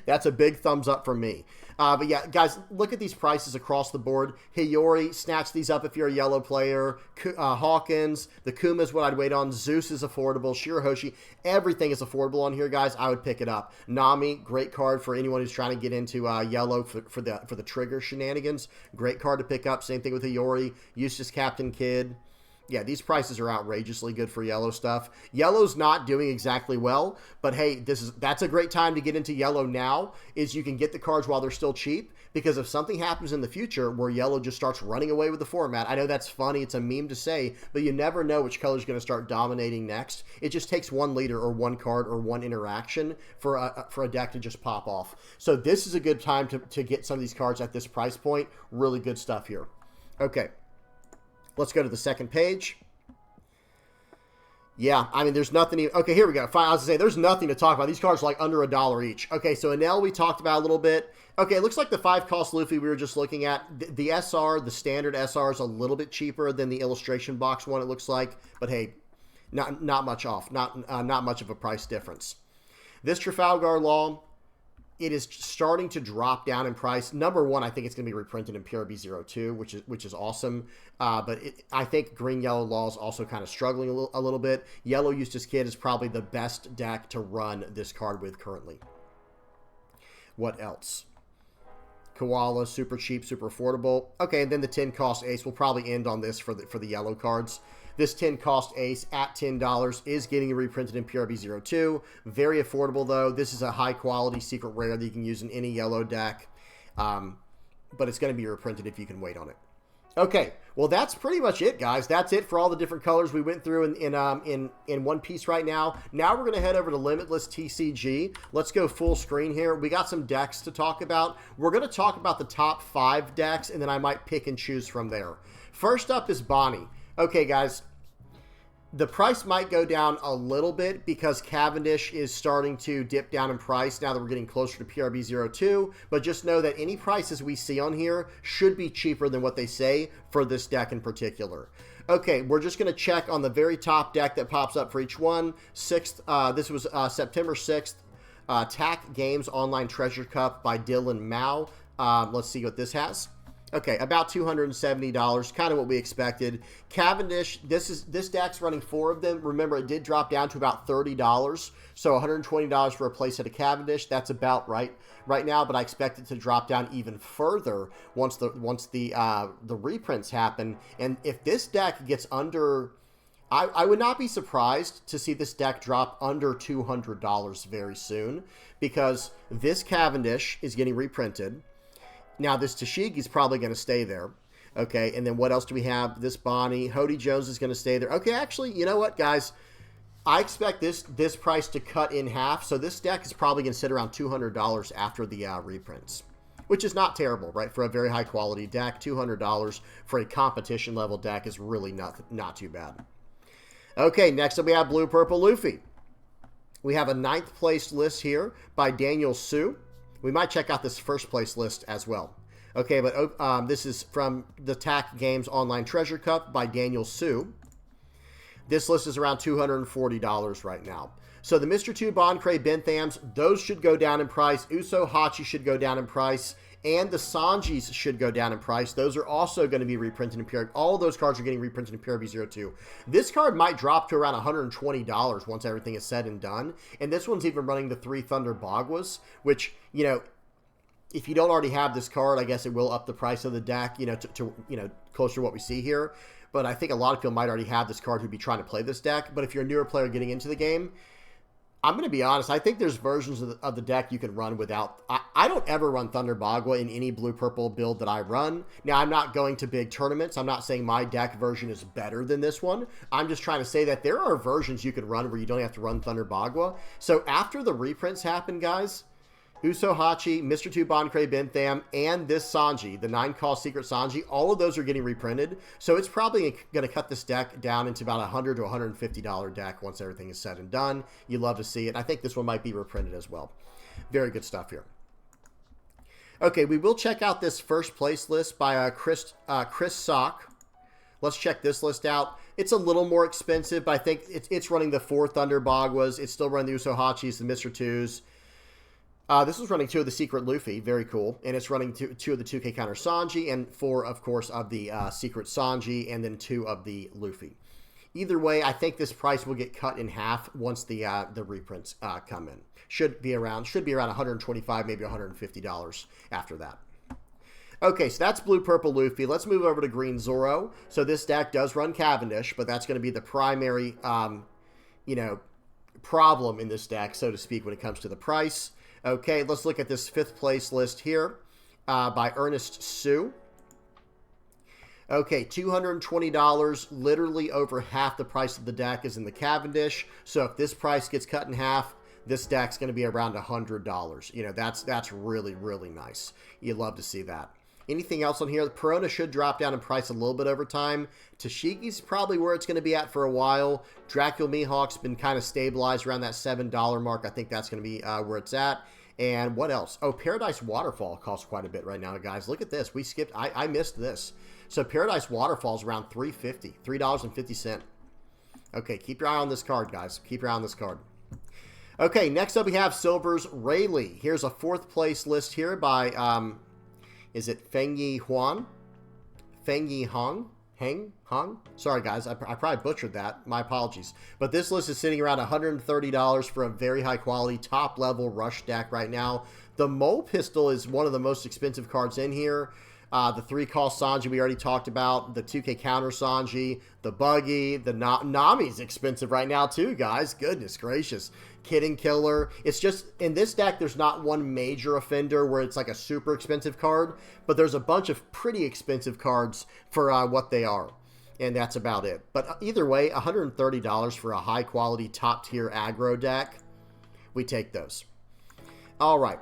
Speaker 1: that's a big thumbs up from me. But yeah, guys, look at these prices across the board. Hiyori, snatch these up if you're a yellow player. Hawkins, the Kuma is what I'd wait on. Zeus is affordable. Shirahoshi, everything is affordable on here, guys. I would pick it up. Nami, great card for anyone who's trying to get into yellow for the trigger shenanigans. Great card to pick up. Same thing with Hiyori. Eustace Captain Kidd. Yeah, these prices are outrageously good for yellow stuff. Yellow's not doing exactly well, but hey, that's a great time to get into yellow now, is you can get the cards while they're still cheap, because if something happens in the future where yellow just starts running away with the format, I know that's funny, it's a meme to say, but you never know which color is going to start dominating next. It just takes one leader or one card or one interaction for a deck to just pop off. So this is a good time to get some of these cards at this price point. Really good stuff here. Okay. Let's go to the second page. Yeah, I mean, there's nothing even... Okay, here we go. Fine, I was going to say, there's nothing to talk about. These cards are like under $1 each. Okay, so Enel we talked about a little bit. Okay, it looks like the 5-cost Luffy we were just looking at. The SR, the standard SR, is a little bit cheaper than the illustration box one, it looks like. But hey, not much off. Not much of a price difference. This Trafalgar Law, it is starting to drop down in price. Number one, I think it's going to be reprinted in PRB02, which is awesome. But I think Green-Yellow Law is also kind of struggling a little bit. Yellow Eustace Kid is probably the best deck to run this card with currently. What else? Koala, super cheap, super affordable. Okay, and then the 10-cost Ace. We'll probably end on this for the yellow cards. This 10-cost Ace at $10 is getting reprinted in PRB02. Very affordable, though. This is a high-quality secret rare that you can use in any yellow deck. But it's going to be reprinted if you can wait on it. Okay, well, that's pretty much it, guys. That's it for all the different colors we went through in one piece right now. Now we're going to head over to Limitless TCG. Let's go full screen here. We got some decks to talk about. We're going to talk about the top 5 decks, and then I might pick and choose from there. First up is Bonnie. Okay, guys, the price might go down a little bit because Cavendish is starting to dip down in price now that we're getting closer to PRB02, but just know that any prices we see on here should be cheaper than what they say for this deck in particular. Okay, we're just going to check on the very top deck that pops up for each one. This was September 6th, TAC Games Online Treasure Cup by Dylan Mao. Let's see what this has. Okay, about $270, kind of what we expected. Cavendish, this deck's running 4 of them. Remember, it did drop down to about $30, so $120 for a play set of Cavendish. That's about right now, but I expect it to drop down even further once the reprints happen. And if this deck gets under... I would not be surprised to see this deck drop under $200 very soon, because this Cavendish is getting reprinted. Now, this Tashigi is probably going to stay there. Okay, and then what else do we have? This Bonnie. Hody Jones is going to stay there. Okay, actually, you know what, guys? I expect this price to cut in half, so this deck is probably going to sit around $200 after the reprints, which is not terrible, right? For a very high-quality deck, $200 for a competition-level deck is really not too bad. Okay, next up we have Blue Purple Luffy. We have a 9th place list here by Daniel Su. We might check out this first place list as well. Okay, but this is from the TAC Games Online Treasure Cup by Daniel Su. This list is around $240 right now. So the Mr. 2 Boncray Benthams, those should go down in price. Uso Hachi should go down in price. And the Sanjis should go down in price. Those are also going to be reprinted in PRB. All of those cards are getting reprinted in PRB02. This card might drop to around $120 once everything is said and done. And this one's even running the 3 Thunder Bagwas, which, you know, if you don't already have this card, I guess it will up the price of the deck, you know, to closer to what we see here. But I think a lot of people might already have this card who'd be trying to play this deck. But if you're a newer player getting into the game, I'm going to be honest, I think there's versions of the deck you can run without... I don't ever run Thunder Bagua in any blue-purple build that I run. Now, I'm not going to big tournaments. I'm not saying my deck version is better than this one. I'm just trying to say that there are versions you can run where you don't have to run Thunder Bagua. So after the reprints happen, guys, Uso Hachi, Mr. 2 Boncray Bentham, and this Sanji, the 9-cost Secret Sanji, all of those are getting reprinted. So it's probably going to cut this deck down into about $100 to $150 deck once everything is said and done. You love to see it. I think this one might be reprinted as well. Very good stuff here. Okay, we will check out this first place list by Chris Sock. Let's check this list out. It's a little more expensive, but I think it's running the 4 Thunder Bagwas. It's still running the Uso Hachis, the Mr. 2s. This was running 2 of the Secret Luffy, very cool, and it's running 2 of the 2K Counter Sanji, and 4, of course, of the Secret Sanji, and then 2 of the Luffy. Either way, I think this price will get cut in half once the reprints come in. Should be around $125, maybe $150 after that. Okay, so that's blue-purple Luffy. Let's move over to green Zoro. So this deck does run Cavendish, but that's going to be the primary, you know, problem in this deck, so to speak, when it comes to the price. Okay, let's look at this 5th place list here by Ernest Sue. Okay, $220, literally over half the price of the deck is in the Cavendish. So if this price gets cut in half, this deck's going to be around $100. You know, that's really, really nice. You'd love to see that. Anything else on here? The Perona should drop down in price a little bit over time. Tashiki's probably where it's going to be at for a while. Dracula Mihawk's been kind of stabilized around that $7 mark. I think that's going to be where it's at. And what else? Oh, Paradise Waterfall costs quite a bit right now, guys. Look at this. We skipped. I missed this. So Paradise Waterfall's around $3.50. $3.50. Okay, keep your eye on this card, guys. Keep your eye on this card. Okay, next up we have Silver's Rayleigh. Here's a 4th place list here by, is it Feng Yi Huan? Feng Yi Hong? Hong? Sorry, guys. I probably butchered that. My apologies. But this list is sitting around $130 for a very high-quality, top-level Rush deck right now. The Mole Pistol is one of the most expensive cards in here. The 3-cost Sanji we already talked about. The 2K counter Sanji. The Buggy. The Nami's expensive right now, too, guys. Goodness gracious. Kidding Killer. It's just, in this deck, there's not one major offender where it's like a super expensive card, but there's a bunch of pretty expensive cards for what they are, and that's about it. But either way, $130 for a high-quality, top-tier aggro deck, we take those. All right.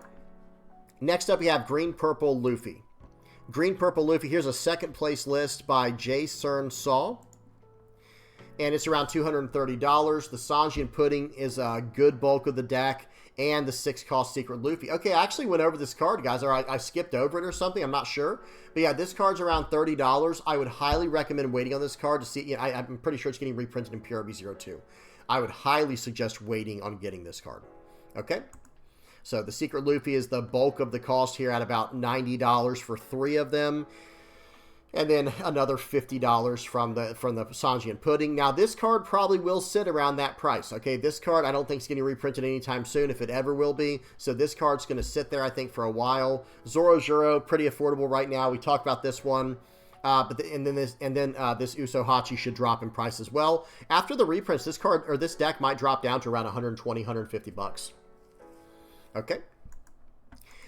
Speaker 1: Next up, we have Green-Purple Luffy. Green-Purple Luffy, here's a 2nd place list by J. Cern Saw. And it's around $230. The Sanji and Pudding is a good bulk of the deck, and the 6-cost Secret Luffy. Okay, I actually went over this card, guys, or I skipped over it or something. I'm not sure. But yeah, this card's around $30. I would highly recommend waiting on this card to see. You know, I'm pretty sure it's getting reprinted in PRB02. I would highly suggest waiting on getting this card. Okay? So the Secret Luffy is the bulk of the cost here at about $90 for 3 of them. And then another $50 from the Sanji and Pudding. Now, this card probably will sit around that price. Okay, this card I don't think is getting reprinted anytime soon, if it ever will be. So this card's going to sit there, I think, for a while. Zoro Juro, pretty affordable right now. We talked about this one. This Uso Hachi should drop in price as well. After the reprints, this card or this deck might drop down to around 120, 150 bucks. Okay.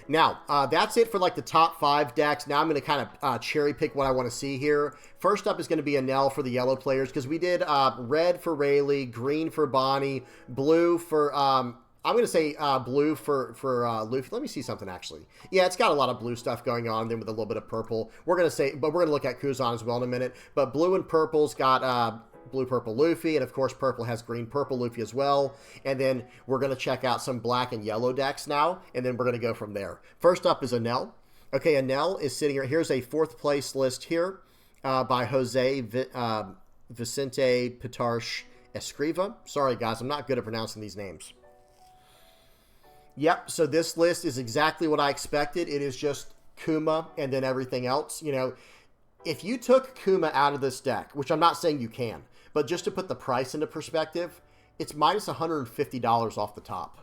Speaker 1: Now, that's it for like the top 5 decks. Now I'm going to kind of cherry pick what I want to see here. First up is going to be Enel for the yellow players, because we did red for Rayleigh, green for Bonnie, blue for, I'm going to say blue for Luffy. Let me see something, actually. Yeah, it's got a lot of blue stuff going on then with a little bit of purple. We're going to say, but we're going to look at Kuzan as well in a minute. But blue and purple's got blue-purple Luffy, and of course purple has green-purple Luffy as well. And then we're going to check out some black and yellow decks now, and then we're going to go from there. First up is Enel. Okay, Enel is sitting here. Here's a 4th place list here by Jose Vicente Pitarch Escriva. Sorry, guys, I'm not good at pronouncing these names. Yep, so this list is exactly what I expected. It is just Kuma and then everything else. You know, if you took Kuma out of this deck, which I'm not saying you can, but just to put the price into perspective, it's minus $150 off the top.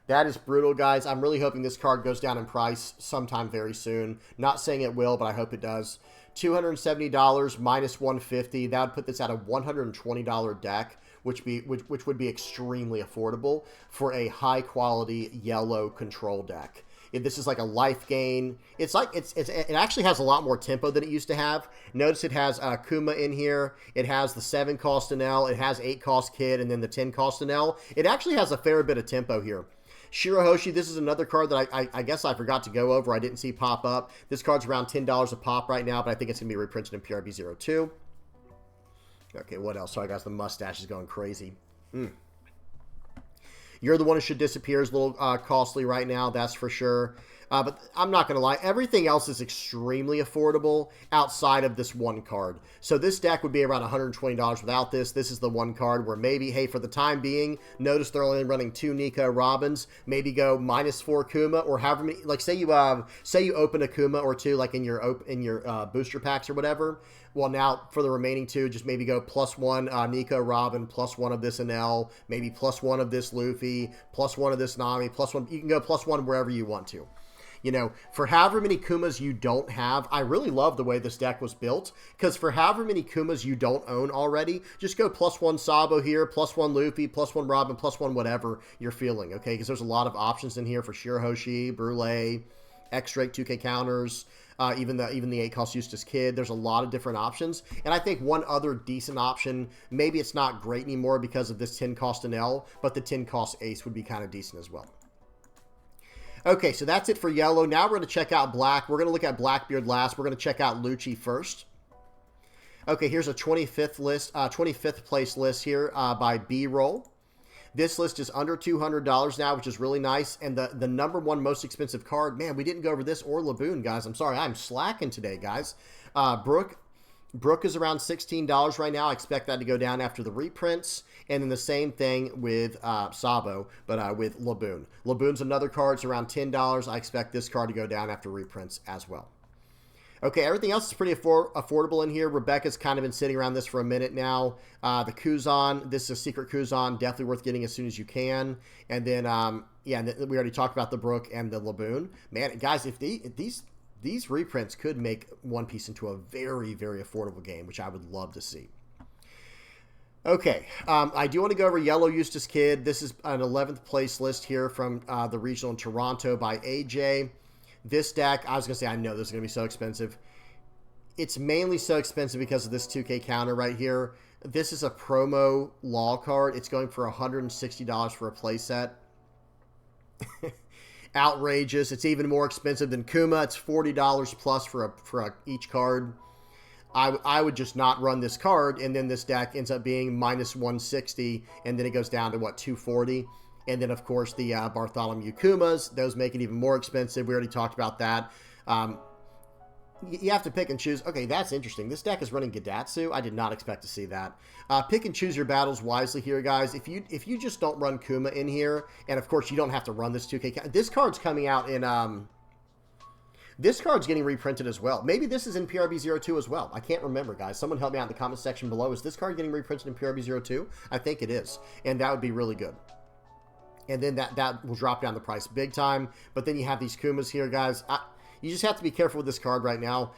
Speaker 1: That is brutal, guys. I'm really hoping this card goes down in price sometime very soon. Not saying it will, but I hope it does. $270 minus $150. That would put this at a $120 deck, which would be extremely affordable for a high-quality yellow control deck. This is like a life gain. It's like it actually has a lot more tempo than it used to have. Notice it has Kuma in here. It has the 7-cost Enel. It has 8-cost Kid, and then the 10-cost Enel. It actually has a fair bit of tempo here. Shirahoshi, this is another card that I guess I forgot to go over. I didn't see pop up. This card's around $10 a pop right now, but I think it's going to be reprinted in PRB02. Okay, what else? Sorry, guys, the mustache is going crazy. You're the One Who Should Disappear is a little costly right now, that's for sure. But I'm not going to lie, everything else is extremely affordable outside of this one card. So this deck would be around $120 without this. This is the one card where maybe, hey, for the time being, notice they're only running 2 Nico Robins, maybe go -4 Kuma, or however many, like say you open a Kuma or 2 like in your booster packs or whatever. Well, now for the remaining 2, just maybe go +1 Nico Robin, +1 of this Enel, maybe +1 of this Luffy, +1 of this Nami, +1. You can go +1 wherever you want to. You know, for however many Kumas you don't have, I really love the way this deck was built, because for however many Kumas you don't own already, just go +1 Sabo here, +1 Luffy, +1 Robin, +1 whatever you're feeling, okay? Because there's a lot of options in here for Shirahoshi, Brule, X-Drake 2K counters, even the 8-cost Eustace Kid. There's a lot of different options. And I think one other decent option, maybe it's not great anymore because of this 10-cost Enel, but the 10-cost Ace would be kind of decent as well. Okay, so that's it for yellow. Now we're going to check out black. We're going to look at Blackbeard last. We're going to check out Lucci first. Okay, here's a 25th place list here by B-Roll. This list is under $200 now, which is really nice. And the #1 most expensive card, man, we didn't go over this or Laboon, guys. I'm sorry, I'm slacking today, guys. Brook is around $16 right now. I expect that to go down after the reprints. And then the same thing with Sabo, but with Laboon. Laboon's another card. It's around $10. I expect this card to go down after reprints as well. Okay, everything else is pretty affordable in here. Rebecca's kind of been sitting around this for a minute now. The Kuzan, this is a secret Kuzan, definitely worth getting as soon as you can. And then, yeah, we already talked about the Brook and the Laboon. Man, guys, if these reprints could make One Piece into a very, very affordable game, which I would love to see. Okay, I do want to go over Yellow Eustace Kid. This is an 11th place list here from the regional in Toronto by AJ. This deck, I was going to say, I know this is going to be so expensive. It's mainly so expensive because of this 2K counter right here. This is a promo law card. It's going for $160 for a playset. Outrageous. It's even more expensive than Kuma. It's $40 plus for each card. I would just not run this card, and then this deck ends up being -160, and then it goes down to, what, 240? And then, of course, the Bartholomew Kumas. Those make it even more expensive. We already talked about that. You have to pick and choose. Okay, that's interesting. This deck is running Gadatsu. I did not expect to see that. Pick and choose your battles wisely here, guys. If you just don't run Kuma in here, and, of course, you don't have to run this 2K. This card's coming out in... This card's getting reprinted as well. Maybe this is in PRB02 as well. I can't remember, guys. Someone help me out in the comment section below. Is this card getting reprinted in PRB02? I think it is. And that would be really good. And then that will drop down the price big time. But then you have these Kumas here, guys. You just have to be careful with this card right now.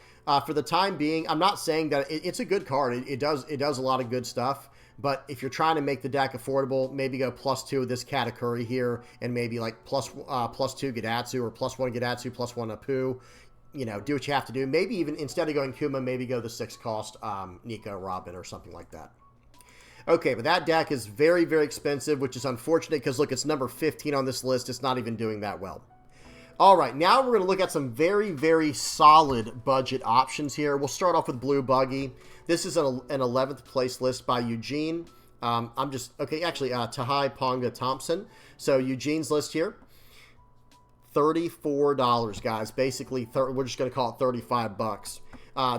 Speaker 1: For the time being, I'm not saying that it's a good card. It does a lot of good stuff. But if you're trying to make the deck affordable, maybe go +2 of this Katakuri here, and maybe like +2 Gadatsu, or +1 Gadatsu, +1 Apu. You know, do what you have to do. Maybe even instead of going Kuma, maybe go the 6-cost Nico Robin or something like that. Okay, but that deck is very, very expensive, which is unfortunate because, look, it's number 15 on this list. It's not even doing that well. All right, now we're going to look at some very, very solid budget options here. We'll start off with Blue Buggy. This is an 11th place list by Eugene. Tahai Ponga Thompson. So Eugene's list here. $34, guys. Basically, we're just going to call it 35 bucks.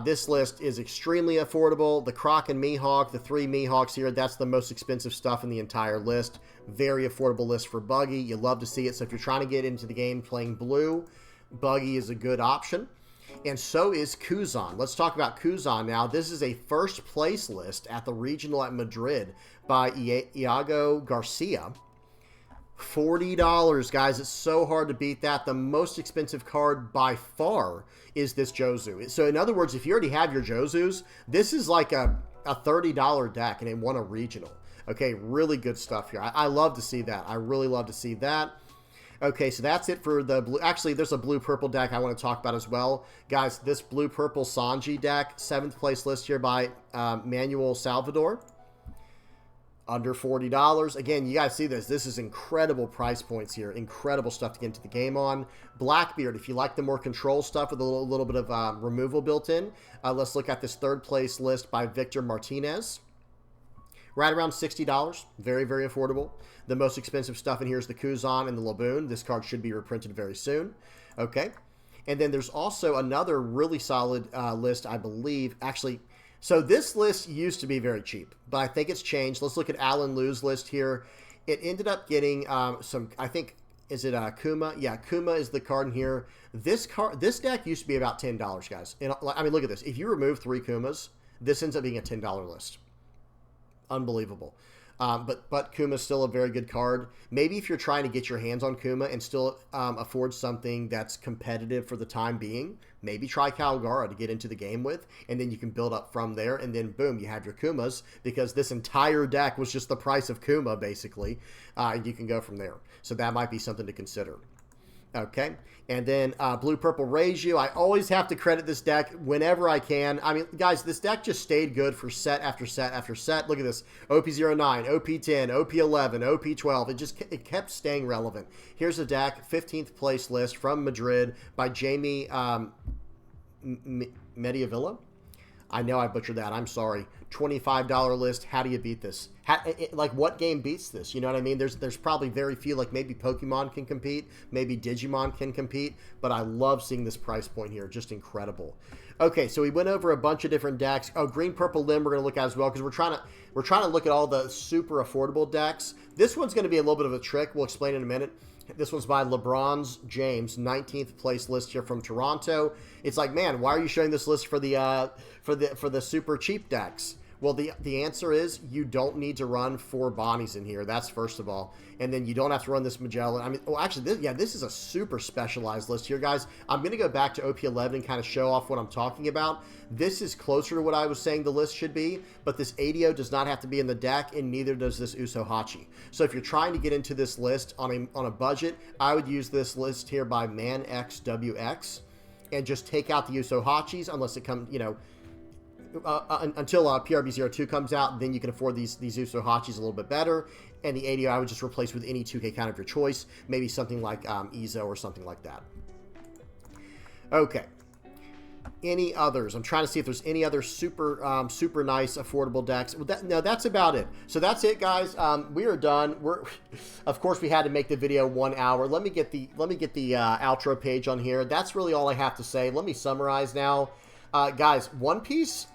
Speaker 1: This list is extremely affordable. The Croc and Mihawk, the 3 Mihawks here, that's the most expensive stuff in the entire list. Very affordable list for Buggy. You love to see it. So if you're trying to get into the game playing blue, Buggy is a good option. And so is Kuzan. Let's talk about Kuzan now. This is a first place list at the regional at Madrid by Iago Garcia. $40, guys. It's so hard to beat that. The most expensive card by far is this Jozu. So in other words, if you already have your Jozus, this is like a $30 deck, and it won a regional. Okay, really good stuff here. I love to see that. I really love to see that. Okay, so that's it for the blue. Actually, there's a blue-purple deck I want to talk about as well. Guys, this blue-purple Sanji deck, 7th place list here by Manuel Salvador. Under $40. Again, you guys see this. This is incredible price points here. Incredible stuff to get into the game on. Blackbeard, if you like the more control stuff with a little bit of removal built in, let's look at this 3rd place list by Victor Martinez. Right around $60. Very, very affordable. The most expensive stuff in here is the Kuzan and the Laboon. This card should be reprinted very soon. Okay. And then there's also another really solid list, I believe. Actually, so this list used to be very cheap, but I think it's changed. Let's look at Alan Liu's list here. It ended up getting some, I think, is it Kuma? Yeah, Kuma is the card in here. This deck used to be about $10, guys. And, I mean, look at this. If you remove 3 Kumas, this ends up being a $10 list. Unbelievable. But Kuma's still a very good card. Maybe if you're trying to get your hands on Kuma and still afford something that's competitive for the time being, maybe try Kalgara to get into the game with, and then you can build up from there, and then boom, you have your Kumas, because this entire deck was just the price of Kuma, basically, and you can go from there. So that might be something to consider. Okay, and then Blue-Purple Reiju. I always have to credit this deck whenever I can. I mean, guys, this deck just stayed good for set after set after set. Look at this. OP09, OP10, OP11, OP12. It kept staying relevant. Here's a deck, 15th place list from Madrid by Jamie Mediavilla. I know I butchered that. I'm sorry. $25 list. How do you beat this? Like, what game beats this? You know what I mean? There's probably very few. Like, maybe Pokemon can compete. Maybe Digimon can compete. But I love seeing this price point here. Just incredible. Okay, so we went over a bunch of different decks. Oh, Green Purple Limb we're going to look at as well, because we're trying to look at all the super affordable decks. This one's going to be a little bit of a trick. We'll explain in a minute. This one's by LeBron's James, 19th place list here from Toronto. It's like, man, why are you showing this list for the super cheap decks? Well, the answer is you don't need to run 4 Bonnies in here. That's first of all. And then you don't have to run this Magellan. I mean, well, actually, this is a super specialized list here, guys. I'm going to go back to OP11 and kind of show off what I'm talking about. This is closer to what I was saying the list should be, but this ADO does not have to be in the deck, and neither does this Usohachi. So if you're trying to get into this list on a budget, I would use this list here by ManXWX and just take out the Usohachis unless it comes, you know, until PRB02 comes out. Then you can afford these Usohachis a little bit better. And the ADO I would just replace with any 2K count of your choice. Maybe something like Izo or something like that. Okay. Any others? I'm trying to see if there's any other super super nice affordable decks. Well, no, that's about it. So that's it, guys. We are done. Of course, we had to make the video 1 hour. Let me get the outro page on here. That's really all I have to say. Let me summarize now, guys. One Piece.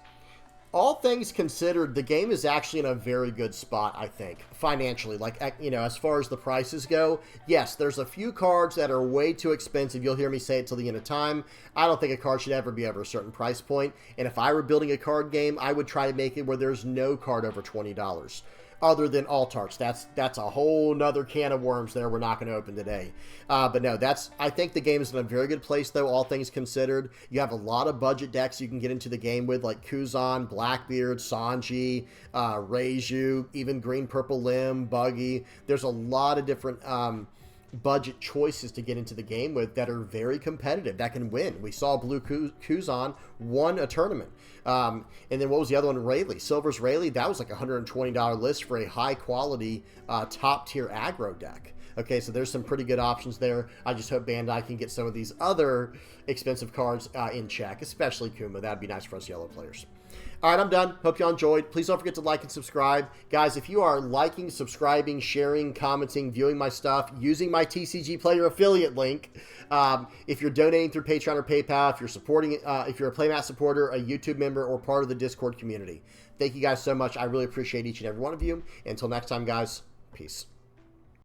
Speaker 1: All things considered, the game is actually in a very good spot, I think, financially. Like, you know, as far as the prices go, yes, there's a few cards that are way too expensive. You'll hear me say it till the end of time. I don't think a card should ever be over a certain price point. And if I were building a card game, I would try to make it where there's no card over $20. Other than Altarts. That's a whole nother can of worms there we're not going to open today. But no, I think the game is in a very good place, though, all things considered. You have a lot of budget decks you can get into the game with, like Kuzan, Blackbeard, Sanji, Reiju, even Green Purple Limb, Buggy. There's a lot of different budget choices to get into the game with that are very competitive, that can win. We saw Blue Kuzan won a tournament. And then what was the other one? Rayleigh. Silver's Rayleigh, that was like a $120 list for a high-quality, top-tier aggro deck. Okay, so there's some pretty good options there. I just hope Bandai can get some of these other expensive cards in check, especially Kuma. That'd be nice for us yellow players. All right, I'm done. Hope you all enjoyed. Please don't forget to like and subscribe. Guys, if you are liking, subscribing, sharing, commenting, viewing my stuff, using my TCG Player affiliate link, if you're donating through Patreon or PayPal, if you're supporting, if you're a Playmat supporter, a YouTube member, or part of the Discord community. Thank you guys so much. I really appreciate each and every one of you. Until next time, guys, peace.